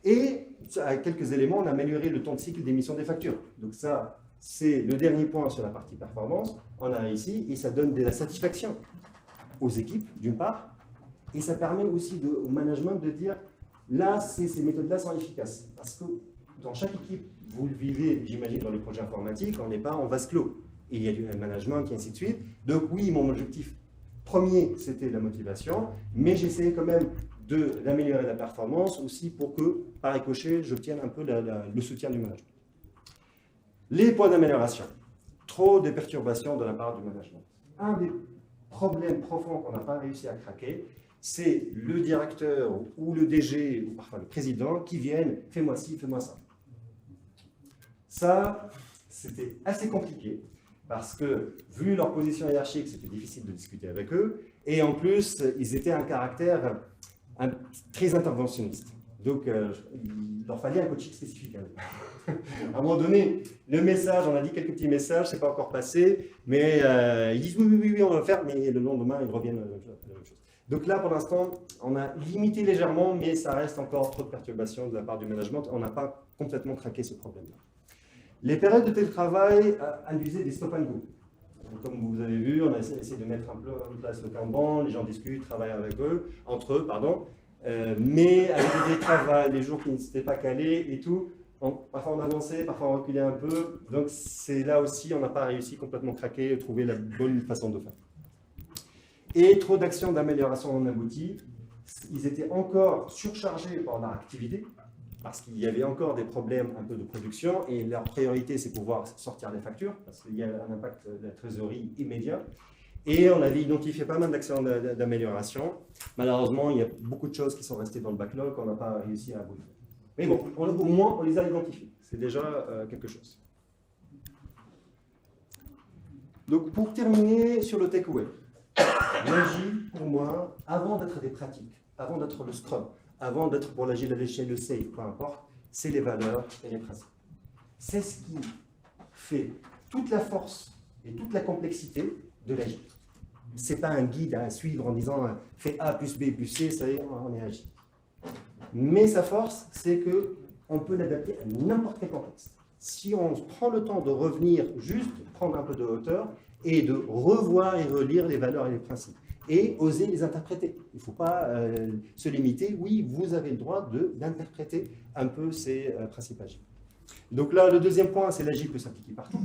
Et à quelques éléments, on a amélioré le temps de cycle d'émission des factures. Donc ça, c'est le dernier point sur la partie performance. On a réussi et ça donne de la satisfaction aux équipes, d'une part, et ça permet aussi au management de dire, là, ces méthodes-là sont efficaces. Parce que dans chaque équipe, vous le vivez, j'imagine, dans les projets informatiques, on n'est pas en vase clos. Et il y a du management et ainsi de suite. Donc oui, mon objectif premier, c'était la motivation, mais j'essayais quand même d'améliorer la performance aussi pour que, par ricochet, j'obtienne un peu le soutien du management. Les points d'amélioration. Trop de perturbations de la part du management. Un des problèmes profonds qu'on n'a pas réussi à craquer, c'est le directeur ou le DG ou parfois le président qui viennent « fais-moi ci, fais-moi ça ». Ça, c'était assez compliqué parce que, vu leur position hiérarchique, c'était difficile de discuter avec eux. Et en plus, ils étaient un caractère très interventionniste. Donc, il leur fallait un coaching spécifique. À un moment donné, le message, on a dit quelques petits messages, c'est pas encore passé, mais ils disent oui, on va le faire, mais le lendemain, ils reviennent à la même chose. Donc là, pour l'instant, on a limité légèrement, mais ça reste encore trop de perturbations de la part du management. On n'a pas complètement craqué ce problème-là. Les périodes de télétravail induisaient des stop and go. Comme vous avez vu, on a essayé de mettre en place le Kanban, les gens discutent, travaillent entre eux, mais avec le télétravail, les jours qui ne s'étaient pas calés et tout, parfois on avançait, parfois on reculait un peu, donc c'est là aussi, on n'a pas réussi complètement craquer, trouver la bonne façon de faire. Et trop d'actions d'amélioration non abouties, ils étaient encore surchargés par leur activité, parce qu'il y avait encore des problèmes un peu de production, et leur priorité, c'est pouvoir sortir les factures, parce qu'il y a un impact de la trésorerie immédiat. Et on avait identifié pas mal d'actions d'amélioration. Malheureusement, il y a beaucoup de choses qui sont restées dans le backlog qu'on n'a pas réussi à aboutir. Mais bon, au moins, on les a identifiées. C'est déjà quelque chose. Donc, pour terminer sur le takeaway, l'agile, pour moi, avant d'être des pratiques, avant d'être le Scrum, avant d'être pour l'agile à l'échelle, le SAFe, peu importe, c'est les valeurs et les principes. C'est ce qui fait toute la force et toute la complexité de l'agile. Ce n'est pas un guide à suivre en disant fais A plus B plus C, ça y est, on est agile. Mais sa force, c'est on peut l'adapter à n'importe quel contexte. Si on prend le temps de revenir, juste prendre un peu de hauteur et de revoir et relire les valeurs et les principes et oser les interpréter. Il ne faut pas se limiter. Oui, vous avez le droit d'interpréter un peu ces principes agiles. Donc là, le deuxième point, c'est l'agile peut s'appliquer partout.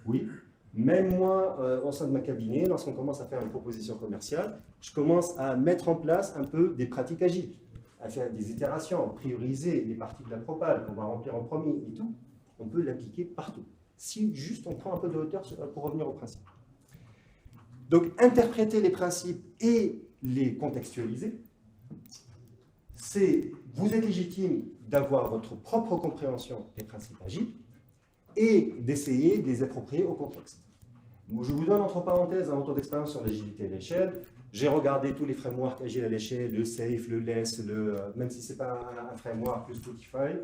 Oui. Même moi, au sein de ma cabinet, lorsqu'on commence à faire une proposition commerciale, je commence à mettre en place un peu des pratiques agiles, à faire des itérations, prioriser les parties de la propale qu'on va remplir en premier et tout. On peut l'appliquer partout. Si juste on prend un peu de hauteur pour revenir au principe. Donc, interpréter les principes et les contextualiser, c'est, vous êtes légitime d'avoir votre propre compréhension des principes agiles et d'essayer de les approprier au contexte. Je vous donne entre parenthèses un retour d'expérience sur l'agilité à l'échelle. J'ai regardé tous les frameworks agiles à l'échelle, le SAFe, le LESS, même si ce n'est pas un framework, le Spotify,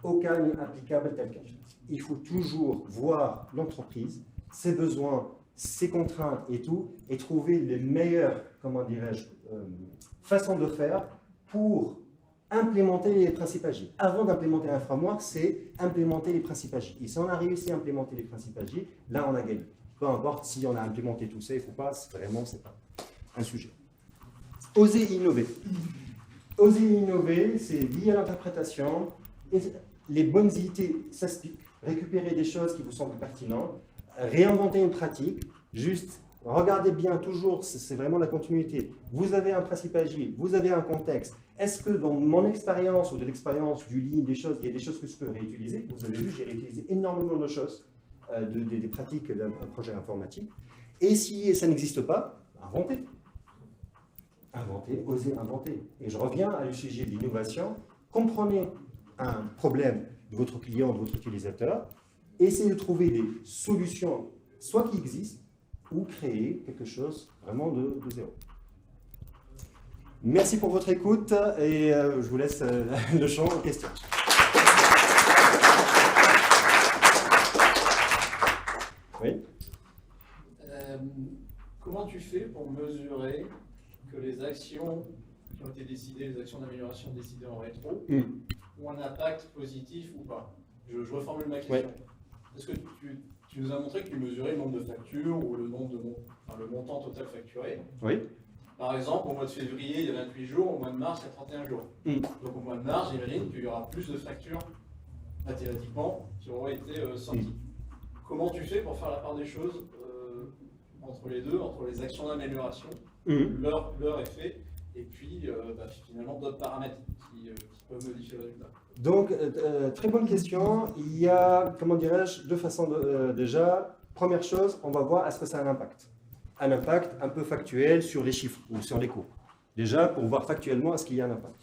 aucun n'est applicable tel quel. Il faut toujours voir l'entreprise, ses besoins, ses contraintes et tout, et trouver les meilleures, comment dirais-je, façons de faire pour implémenter les principes agiles. Avant d'implémenter un framework, c'est implémenter les principes agiles. Et si on a réussi à implémenter les principes agiles, là on a gagné. Peu importe si on a implémenté tout ça, il ne faut pas, vraiment, c'est pas un sujet. Oser innover. Oser innover, c'est lié à l'interprétation. Les bonnes idées s'expliquent. Récupérer des choses qui vous semblent pertinentes. Réinventer une pratique. Juste, regardez bien toujours, c'est vraiment la continuité. Vous avez un principe agile, vous avez un contexte. Est-ce que dans mon expérience ou de l'expérience du lean, il y a des choses que je peux réutiliser? Vous avez vu, j'ai réutilisé énormément de choses, des pratiques d'un projet informatique. Et si ça n'existe pas, inventez. Inventez, osez inventer. Et je reviens à le sujet de l'innovation. Comprenez un problème de votre client, de votre utilisateur. Essayez de trouver des solutions, soit qui existent, ou créer quelque chose vraiment de zéro. Merci pour votre écoute et je vous laisse le champ aux questions. Oui. Comment tu fais pour mesurer que les actions qui ont été décidées, les actions d'amélioration décidées en rétro, ont un impact positif ou pas? Je reformule ma question. Ouais. Est-ce que tu nous as montré que tu mesurais le nombre de factures ou le montant total facturé? Oui. Par exemple, au mois de février, il y a 28 jours, au mois de mars, il y a 31 jours. Donc au mois de mars, j'imagine qu'il y aura plus de factures, mathématiquement, qui auront été sorties. Comment tu fais pour faire la part des choses entre les deux, entre les actions d'amélioration, leur effet, et puis finalement d'autres paramètres qui peuvent modifier le résultat? Donc, très bonne question. Il y a, comment dirais-je, deux façons déjà. Première chose, on va voir est-ce que ça a un impact. Un impact un peu factuel sur les chiffres ou sur les coûts. Déjà, pour voir factuellement est-ce qu'il y a un impact.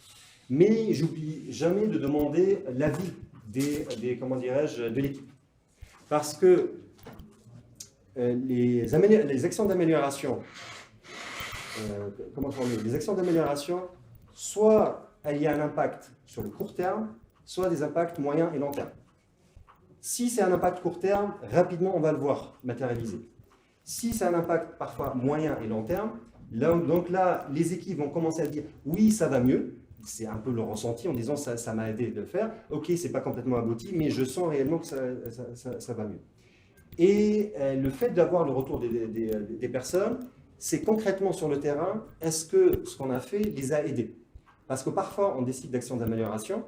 Mais j'oublie jamais de demander l'avis comment dirais-je, de l'équipe. Parce que les actions d'amélioration, les actions d'amélioration, soit il y a un impact sur le court terme, soit des impacts moyens et long terme. Si c'est un impact court terme, rapidement on va le voir matérialiser. Si c'est un impact parfois moyen et long terme, donc là, les équipes vont commencer à dire oui, ça va mieux. C'est un peu le ressenti en disant ça m'a aidé de le faire. Ok, c'est pas complètement abouti, mais je sens réellement que ça va mieux. Et le fait d'avoir le retour des personnes, c'est concrètement sur le terrain, est-ce que ce qu'on a fait les a aidés? Parce que parfois, on décide d'actions d'amélioration.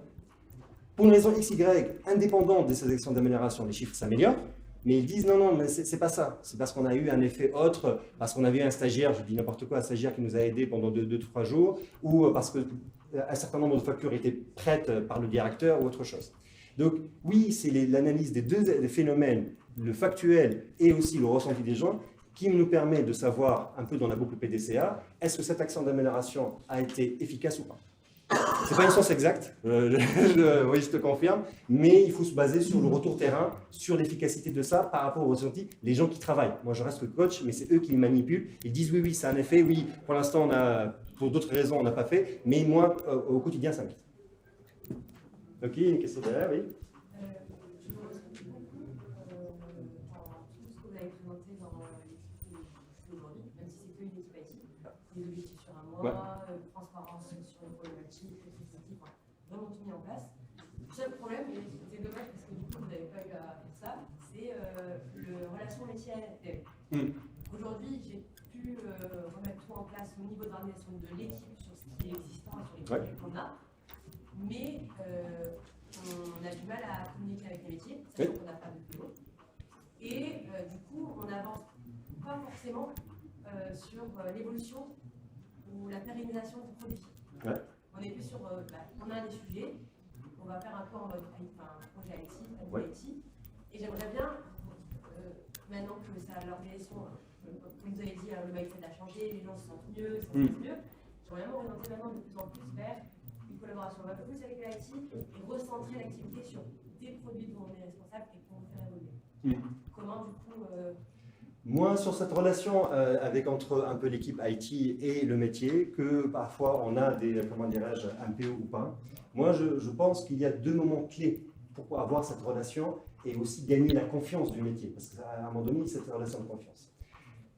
Pour une raison XY, indépendante de ces actions d'amélioration, les chiffres s'améliorent. Mais ils disent non, mais c'est pas ça. C'est parce qu'on a eu un effet autre, parce qu'on avait un stagiaire, je dis n'importe quoi, un stagiaire qui nous a aidés pendant 2-3 jours, ou parce qu'un certain nombre de factures étaient prêtes par le directeur ou autre chose. Donc oui, c'est l'analyse des deux phénomènes, le factuel et aussi le ressenti des gens, qui nous permet de savoir, un peu dans la boucle PDCA, est-ce que cette action d'amélioration a été efficace ou pas. Ce n'est pas une science exacte, oui, je te confirme, mais il faut se baser sur le retour terrain, sur l'efficacité de ça par rapport au ressenti. Les gens qui travaillent, moi je reste le coach, mais c'est eux qui manipulent. Ils disent oui, ça a un effet, oui, pour l'instant, pour d'autres raisons, on n'a pas fait, mais moi, au quotidien, ça m'aide. Ok, une question derrière, oui. Je vous remercie beaucoup pour tout ce que vous avez présenté dans l'équipe d'aujourd'hui, même si c'est que une équipe IT, des objectifs sur un mois, transparence sur les problématiques, les dispositifs, vraiment tout mis en place. Le seul problème, et c'est dommage parce que du coup, vous n'avez pas eu à faire ça, c'est le relation métier-dev. Aujourd'hui, j'ai pu remettre tout en place au niveau de l'organisation de l'équipe sur ce qui est existant et sur les projets qu'on a, mais on a du mal à communiquer avec les métiers, sachant qu'on n'a pas de PO. Et du coup, on n'avance pas forcément sur l'évolution ou la pérennisation du produit. On est plus sur, on a des sujets, on va faire un peu en mode projet IT, IT, et j'aimerais bien, maintenant que l'organisation, comme vous avez dit, le mindset a changé, les gens se sentent mieux, ça se passe mieux, j'aimerais bien m'orienter maintenant de plus en plus vers une collaboration un peu plus avec l'IT et recentrer l'activité sur des produits dont on est responsable et qu'on fait évoluer. Comment du coup Moins sur cette relation entre un peu l'équipe IT et le métier, que parfois on a des, comment dirais-je, un PO ou pas. Moi, je pense qu'il y a deux moments clés pour avoir cette relation et aussi gagner la confiance du métier, parce qu'à un moment donné, c'est une relation de confiance.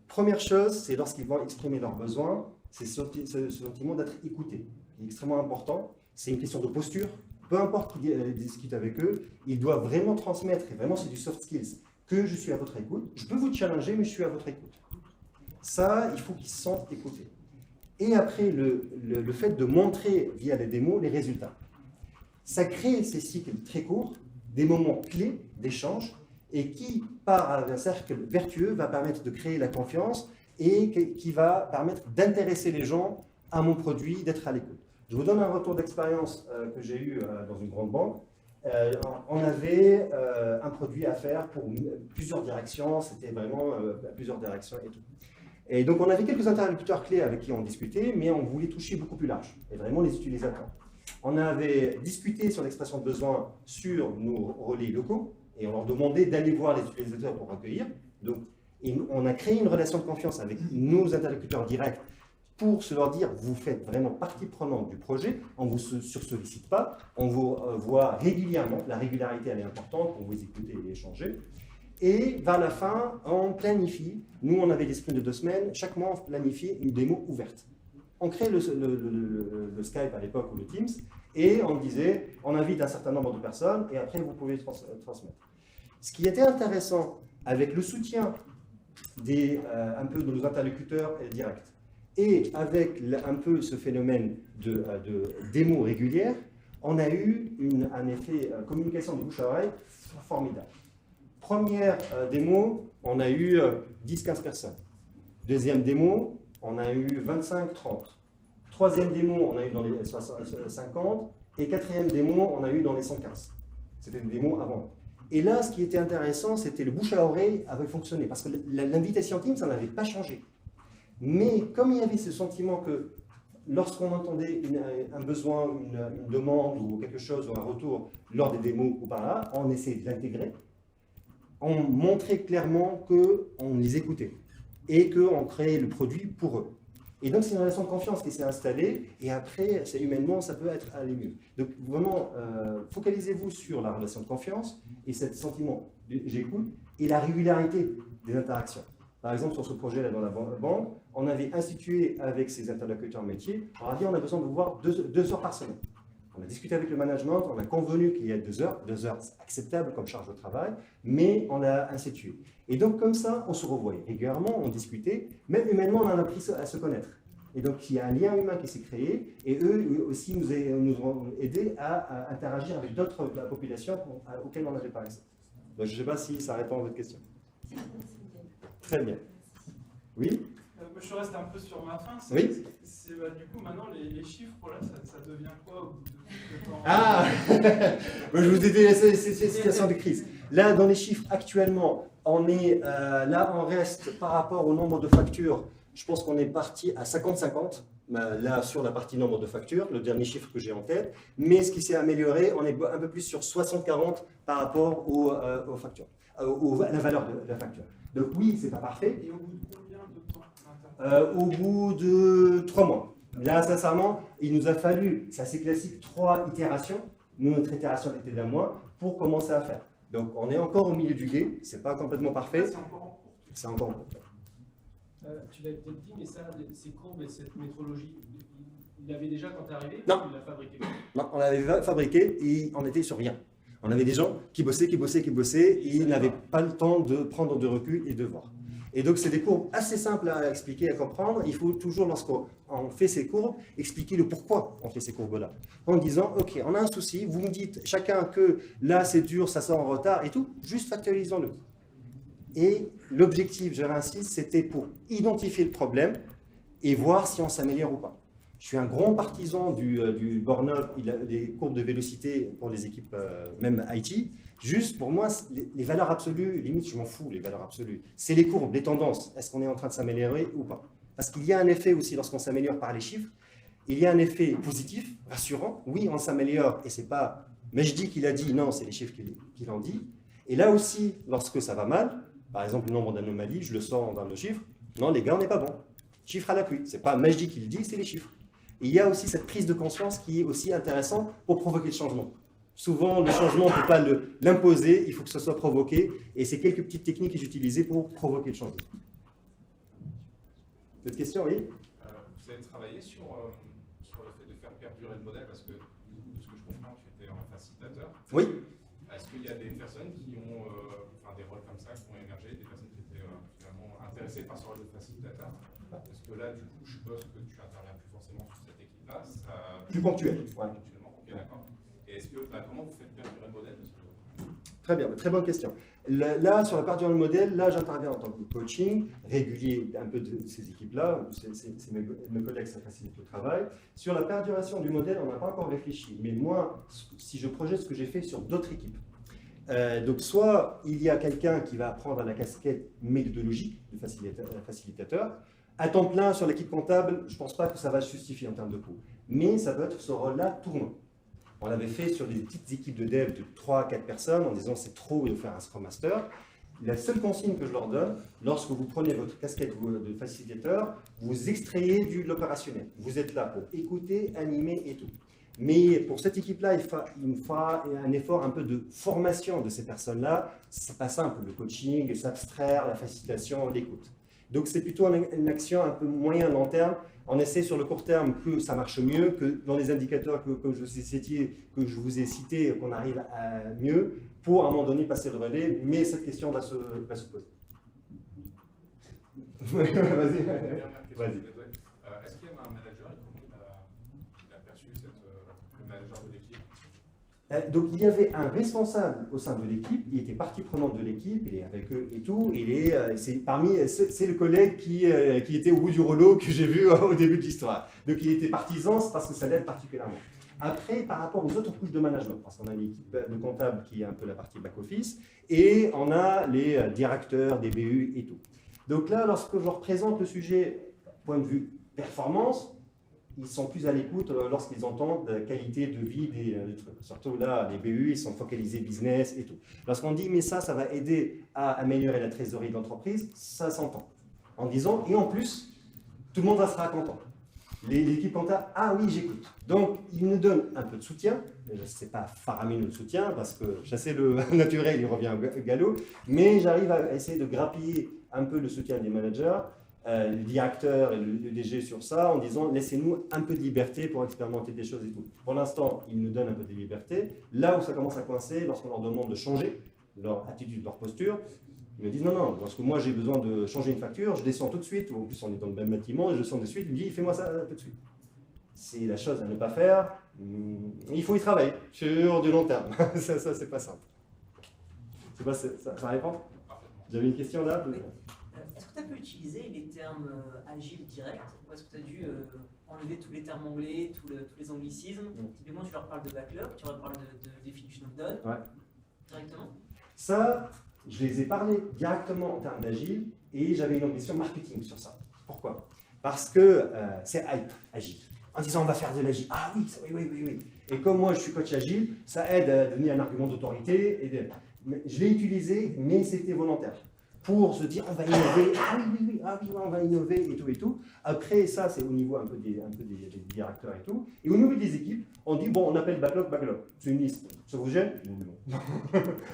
Première chose, c'est lorsqu'ils vont exprimer leurs besoins, c'est ce sentiment d'être écouté, qui est extrêmement important. C'est une question de posture. Peu importe qui discute avec eux, ils doivent vraiment transmettre, et vraiment c'est du soft skills, que je suis à votre écoute. Je peux vous challenger, mais je suis à votre écoute. Ça, il faut qu'ils se sentent écoutés. Et après, le fait de montrer via les démos les résultats. Ça crée ces cycles très courts, des moments clés d'échange, et qui, par un cercle vertueux, va permettre de créer la confiance et qui va permettre d'intéresser les gens à mon produit, d'être à l'écoute. Je vous donne un retour d'expérience que j'ai eu dans une grande banque. On avait un produit à faire pour plusieurs directions, c'était vraiment plusieurs directions et tout. Et donc on avait quelques interlocuteurs clés avec qui on discutait, mais on voulait toucher beaucoup plus large, et vraiment les utilisateurs. On avait discuté sur l'expression de besoin sur nos relais locaux, et on leur demandait d'aller voir les utilisateurs pour recueillir. Donc, et on a créé une relation de confiance avec nos interlocuteurs directs, pour se leur dire, vous faites vraiment partie prenante du projet, on ne vous sursollicite pas, on vous voit régulièrement, la régularité elle est importante pour vous écouter et échanger. Et vers la fin, on planifie, nous on avait des sprints de 2 semaines, chaque mois on planifiait une démo ouverte. On crée le Skype à l'époque ou le Teams, et on disait, on invite un certain nombre de personnes, et après vous pouvez transmettre. Ce qui était intéressant, avec le soutien un peu de nos interlocuteurs directs, et avec un peu ce phénomène de démo régulière, on a eu un effet communication de bouche à oreille formidable. Première démo, on a eu 10-15 personnes. Deuxième démo, on a eu 25-30. Troisième démo, on a eu dans les 50. Et quatrième démo, on a eu dans les 115. C'était une démo avant. Et là, ce qui était intéressant, c'était le bouche à oreille avait fonctionné. Parce que l'invitation Teams, ça n'avait pas changé. Mais comme il y avait ce sentiment que lorsqu'on entendait un besoin, une demande ou quelque chose, ou un retour lors des démos ou par là, on essayait de l'intégrer. On montrait clairement qu'on les écoutait et qu'on créait le produit pour eux. Et donc c'est une relation de confiance qui s'est installée et après, c'est humainement, ça peut aller mieux. Donc vraiment, focalisez-vous sur la relation de confiance et ce sentiment j'écoute et la régularité des interactions. Par exemple, sur ce projet-là dans la banque, on avait institué avec ces interlocuteurs métiers, on a dit on a besoin de vous voir 2 heures par semaine. On a discuté avec le management, on a convenu qu'il y a 2 heures. 2 heures, c'est acceptable comme charge de travail, mais on a institué. Et donc comme ça, on se revoyait régulièrement, on discutait, même humainement, on en a appris à se connaître. Et donc il y a un lien humain qui s'est créé, et eux aussi nous ont aidés à interagir avec d'autres de la population auxquelles on n'avait pas accès. Donc je ne sais pas si ça répond à votre question. Très bien. Oui? Je reste un peu sur ma fin. Oui. Du coup, maintenant, les chiffres, là, ça devient quoi au bout de temps? Ah je vous ai dit, c'est une situation de crise. Là, dans les chiffres, actuellement, on reste par rapport au nombre de factures, je pense qu'on est parti à 50-50, là, sur la partie nombre de factures, le dernier chiffre que j'ai en tête. Mais ce qui s'est amélioré, on est un peu plus sur 60-40 par rapport aux factures, à la valeur de la facture. Donc oui, c'est pas parfait. Et au bout de combien de temps? Au bout de 3 mois. Là, sincèrement, il nous a fallu, c'est assez classique, 3 itérations. Nous, notre itération était d'1 mois pour commencer à faire. Donc, on est encore au milieu du gué, c'est pas complètement parfait. C'est encore en cours. C'est encore en cours. Tu l'as peut-être dit, mais ça, ces courbes et cette métrologie, Il l'avait déjà quand tu es arrivé? Non. Il l'a fabriqué? Non, on l'avait fabriqué et on était sur rien. On avait des gens qui bossaient et ils n'avaient pas le temps de prendre de recul et de voir. Et donc, c'est des courbes assez simples à expliquer, à comprendre. Il faut toujours, lorsqu'on fait ces courbes, expliquer le pourquoi on fait ces courbes-là. En disant, OK, on a un souci, vous me dites chacun que là, c'est dur, ça sort en retard et tout, juste factualisons-le. Et l'objectif, je réinsiste, c'était pour identifier le problème et voir si on s'améliore ou pas. Je suis un grand partisan du burn-up, des courbes de vélocité pour les équipes, même IT. Juste, pour moi, les valeurs absolues, limite, je m'en fous, les valeurs absolues. C'est les courbes, les tendances. Est-ce qu'on est en train de s'améliorer ou pas? Parce qu'il y a un effet aussi, lorsqu'on s'améliore par les chiffres, il y a un effet positif, rassurant. Oui, on s'améliore, et c'est pas Mejdi qui l'a dit, non, c'est les chiffres qui l'ont dit. Et là aussi, lorsque ça va mal, par exemple, le nombre d'anomalies, je le sens dans le chiffre, non, les gars, on n'est pas bon. Chiffre à l'appui. C'est pas Mejdi qui le dit, c'est les chiffres. Et il y a aussi cette prise de conscience qui est aussi intéressante pour provoquer le changement. Souvent, le changement, on ne peut pas l'imposer, il faut que ce soit provoqué. Et c'est quelques petites techniques que j'utilisais pour provoquer le changement. Cette question, oui? Vous avez travaillé sur le fait de faire perdurer le modèle, parce que, de ce que je comprends, tu étais un facilitateur. Oui. Est-ce qu'il y a des personnes qui ont des rôles comme ça qui ont émergé, des personnes qui étaient finalement intéressées par ce rôle de facilitateur? Parce que là, du coup, je suppose que tu n'interviens plus forcément sur cette équipe-là. Plus ponctuel. Ouais. Ponctuellement, ok, d'accord. Et est-ce que, comment vous faites perdurer le modèle? Très bien, très bonne question. Là, sur la perduration du modèle, là, j'interviens en tant que coaching régulier un peu de ces équipes-là. C'est mes collègues, ça facilite le travail. Sur la perduration du modèle, on n'a pas encore réfléchi. Mais moi, si je projette ce que j'ai fait sur d'autres équipes, donc soit il y a quelqu'un qui va prendre la casquette méthodologique de facilitateur. À temps plein sur l'équipe comptable, je ne pense pas que ça va se justifier en termes de coût. Mais ça peut être ce rôle-là tournant. On l'avait fait sur des petites équipes de dev de 3 à 4 personnes en disant c'est trop, il faut faire un Scrum Master. La seule consigne que je leur donne, lorsque vous prenez votre casquette de facilitateur, vous extrayez de l'opérationnel. Vous êtes là pour écouter, animer et tout. Mais pour cette équipe-là, il me fera un effort un peu de formation de ces personnes-là. C'est pas simple, le coaching, s'abstraire, la facilitation, l'écoute. Donc c'est plutôt une action un peu moyen-long terme. On essaie sur le court terme que ça marche mieux, que dans les indicateurs que je vous ai cités, qu'on arrive à mieux, pour à un moment donné passer le relais, mais cette question va se poser. Vas-y. Est-ce qu'il y avait un manager et comment il a perçu le manager de l'équipe? Donc il y avait un responsable au sein de l'équipe, il était partie prenante de l'équipe, il est avec eux et tout, c'est le collègue qui était au bout du rouleau que j'ai vu au début de l'histoire. Donc il était partisan, c'est parce que ça l'aide particulièrement. Après, par rapport aux autres couches de management, parce qu'on a l'équipe de comptable qui est un peu la partie back-office, et on a les directeurs, des BU et tout. Donc là, lorsque je leur présente le sujet, point de vue performance, ils sont plus à l'écoute lorsqu'ils entendent la qualité de vie des trucs. Surtout là, les BU, ils sont focalisés business et tout. Lorsqu'on dit, mais ça va aider à améliorer la trésorerie de l'entreprise, ça s'entend. En disant, et en plus, tout le monde sera content. L'équipe comptable, ah oui, j'écoute. Donc, ils nous donnent un peu de soutien. Ce n'est pas faramineux le soutien, parce que chasser le naturel, il revient au galop. Mais j'arrive à essayer de grappiller un peu le soutien des managers, le directeur et le DG sur ça, en disant laissez-nous un peu de liberté pour expérimenter des choses et tout. Pour l'instant, ils nous donnent un peu de liberté. Là où ça commence à coincer, lorsqu'on leur demande de changer leur attitude, leur posture, ils me disent non, parce que moi j'ai besoin de changer une facture, je descends tout de suite, ou en plus on est dans le même bâtiment, et je descends de suite, il me dit fais-moi ça tout de suite. C'est la chose à ne pas faire, il faut y travailler sur du long terme. ça c'est pas simple. C'est pas, ça répond? Vous avez une question là? Oui. Est-ce que tu as pu utiliser les termes agiles directs, ou est-ce que tu as dû enlever tous les termes anglais, tous les anglicismes? Typiquement, tu leur parles de backlog, tu leur parles de definition of done, directement? Ça, je les ai parlé directement en termes d'agile et j'avais une ambition marketing sur ça. Pourquoi? Parce que c'est hype, agile. En disant on va faire de l'agile. Ah oui, oui. Et comme moi je suis coach agile, ça aide à donner un argument d'autorité. Je l'ai utilisé, mais c'était volontaire. Pour se dire on va innover, on va innover et tout. Après ça c'est au niveau un peu des directeurs et tout. Et au niveau des équipes, on dit bon on appelle backlog. C'est une liste. Ça vous gêne? Non.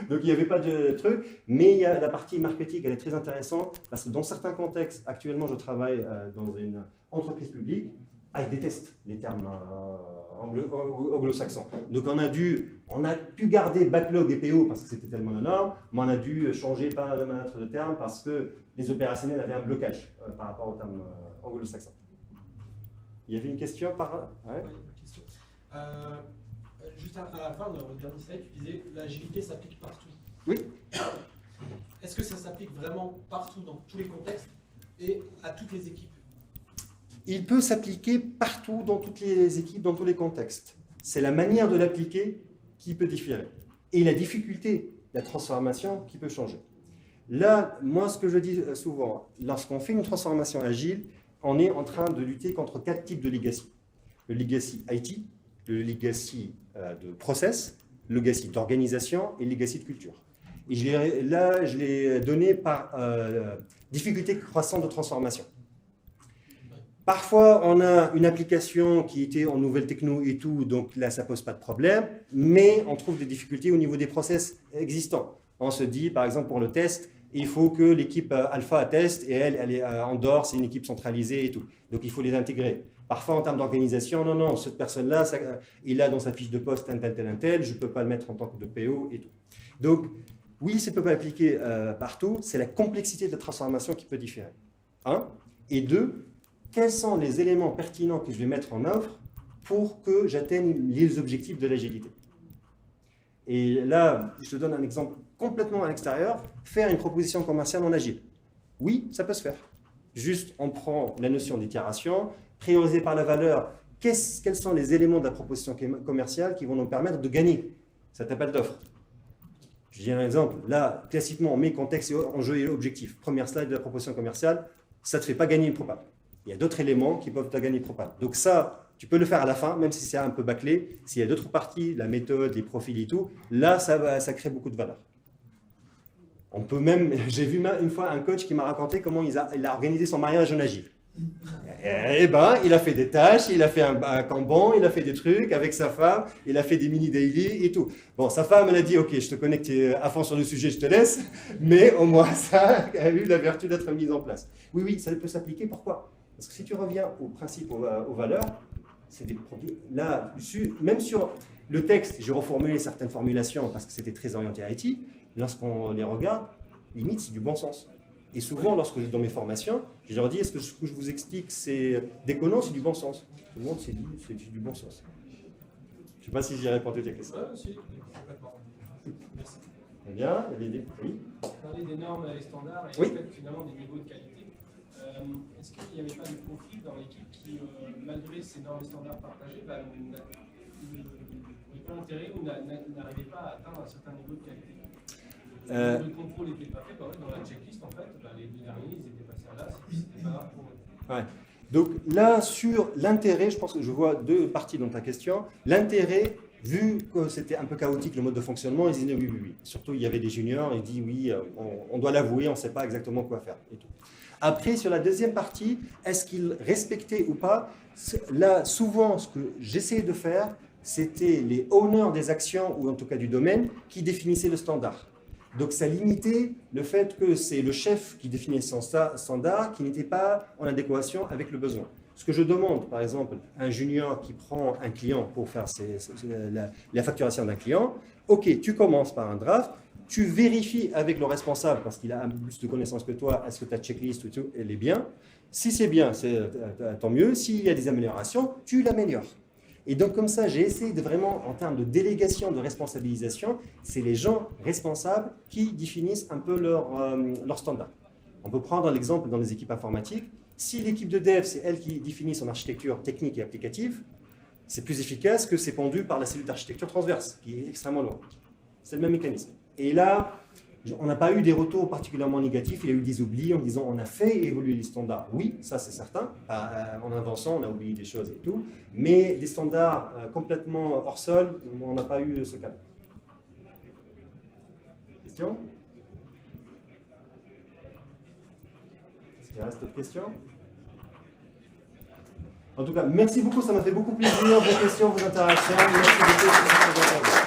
Donc il n'y avait pas de truc, mais il y a la partie marketing, elle est très intéressante parce que dans certains contextes, actuellement je travaille dans une entreprise publique ils détestent les termes anglo-saxons. Donc on a pu garder backlog et PO parce que c'était tellement énorme, mais on a dû changer pas mal de termes parce que les opérationnels avaient un blocage par rapport aux termes anglo-saxons. Il y avait une question par là? Ouais. Oui, une question. Juste à la fin de votre dernier slide, tu disais que l'agilité s'applique partout. Oui. Est-ce que ça s'applique vraiment partout, dans tous les contextes et à toutes les équipes? Il peut s'appliquer partout, dans toutes les équipes, dans tous les contextes. C'est la manière de l'appliquer qui peut différer. Et la difficulté, la transformation qui peut changer. Là, moi, ce que je dis souvent, lorsqu'on fait une transformation agile, on est en train de lutter contre 4 types de legacy. Le legacy IT, le legacy de process, le legacy d'organisation et le legacy de culture. Et je l'ai donné par difficulté croissante de transformation. Parfois, on a une application qui était en nouvelle techno et tout, donc là, ça ne pose pas de problème, mais on trouve des difficultés au niveau des process existants. On se dit, par exemple, pour le test, il faut que l'équipe alpha teste et elle est en dehors, c'est une équipe centralisée et tout. Donc, il faut les intégrer. Parfois, en termes d'organisation, non, cette personne-là, il a dans sa fiche de poste un tel, je ne peux pas le mettre en tant que de PO et tout. Donc, oui, ça ne peut pas appliquer partout, c'est la complexité de la transformation qui peut différer. Un. Et deux, quels sont les éléments pertinents que je vais mettre en œuvre pour que j'atteigne les objectifs de l'agilité. Et là, je te donne un exemple complètement à l'extérieur, faire une proposition commerciale en agile. Oui, ça peut se faire. Juste, on prend la notion d'itération, priorisée par la valeur, quels sont les éléments de la proposition commerciale qui vont nous permettre de gagner cet appel d'offres. Je dis un exemple. Là, classiquement, on met contexte, enjeu et objectif. Première slide de la proposition commerciale, ça ne te fait pas gagner une propale. Il y a d'autres éléments qui peuvent te gagner une propale. Donc ça, tu peux le faire à la fin, même si c'est un peu bâclé. S'il y a d'autres parties, la méthode, les profils et tout, là, ça crée beaucoup de valeur. On peut même, j'ai vu une fois un coach qui m'a raconté comment il a organisé son mariage en agile. Eh ben, il a fait des tâches, il a fait un Kanban, il a fait des trucs avec sa femme, il a fait des mini-daily et tout. Bon, sa femme, elle a dit, ok, je te connais que tu es à fond sur le sujet, je te laisse, mais au moins ça a eu la vertu d'être mise en place. Oui, ça peut s'appliquer. Pourquoi? Parce que si tu reviens au principe, aux valeurs, c'est des produits. Là, même sur le texte, j'ai reformulé certaines formulations parce que c'était très orienté à IT. Lorsqu'on les regarde, limite, c'est du bon sens. Et souvent, lorsque dans mes formations, je leur dis, est-ce que ce que je vous explique, c'est déconnant, c'est du bon sens? Tout le monde s'est dit, c'est du bon sens. Je ne sais pas si j'ai répondu à ta question. Si, complètement. Merci. Très bien, il y avait des... Oui. Vous parlez des normes et des standards et oui. en fait, finalement des niveaux de qualité. Est-ce qu'il n'y avait pas de conflit dans l'équipe qui, malgré ces normes et standards partagés, n'avait pas intérêt ou n'arrivait pas à atteindre un certain niveau de qualité? Le contrôle n'était pas fait, dans la checklist, en fait, les deux derniers, ils étaient passés à là, c'était pas grave pour eux. Ouais. Donc là, sur l'intérêt, je pense que je vois deux parties dans ta question. L'intérêt, vu que c'était un peu chaotique le mode de fonctionnement, ils disaient oui. Surtout, il y avait des juniors, ils disent oui, on doit l'avouer, on ne sait pas exactement quoi faire. Et tout. Après, sur la deuxième partie, est-ce qu'ils respectaient ou pas? Là, souvent, ce que j'essayais de faire, c'était les owners des actions, ou en tout cas du domaine, qui définissaient le standard. Donc ça limitait le fait que c'est le chef qui définit son standard qui n'était pas en adéquation avec le besoin. Ce que je demande, par exemple, à un junior qui prend un client pour faire la facturation d'un client, ok, tu commences par un draft, tu vérifies avec le responsable, parce qu'il a un peu plus de connaissances que toi, est-ce que ta checklist ou tout, elle est bien. Si c'est bien, tant mieux. S'il y a des améliorations, tu l'améliores. Et donc, comme ça, j'ai essayé de vraiment, en termes de délégation, de responsabilisation, c'est les gens responsables qui définissent un peu leur standard. On peut prendre l'exemple dans les équipes informatiques. Si l'équipe de dev, c'est elle qui définit son architecture technique et applicative, c'est plus efficace que c'est pendu par la cellule d'architecture transverse, qui est extrêmement loin. C'est le même mécanisme. Et là, on n'a pas eu des retours particulièrement négatifs, il y a eu des oublis en disant on a fait évoluer les standards. Oui, ça c'est certain, en avançant on a oublié des choses et tout, mais des standards complètement hors sol, on n'a pas eu ce cas. Question? Est-ce qu'il reste d'autres questions? En tout cas, merci beaucoup, ça m'a fait beaucoup plaisir, vos questions, vos interactions, merci beaucoup.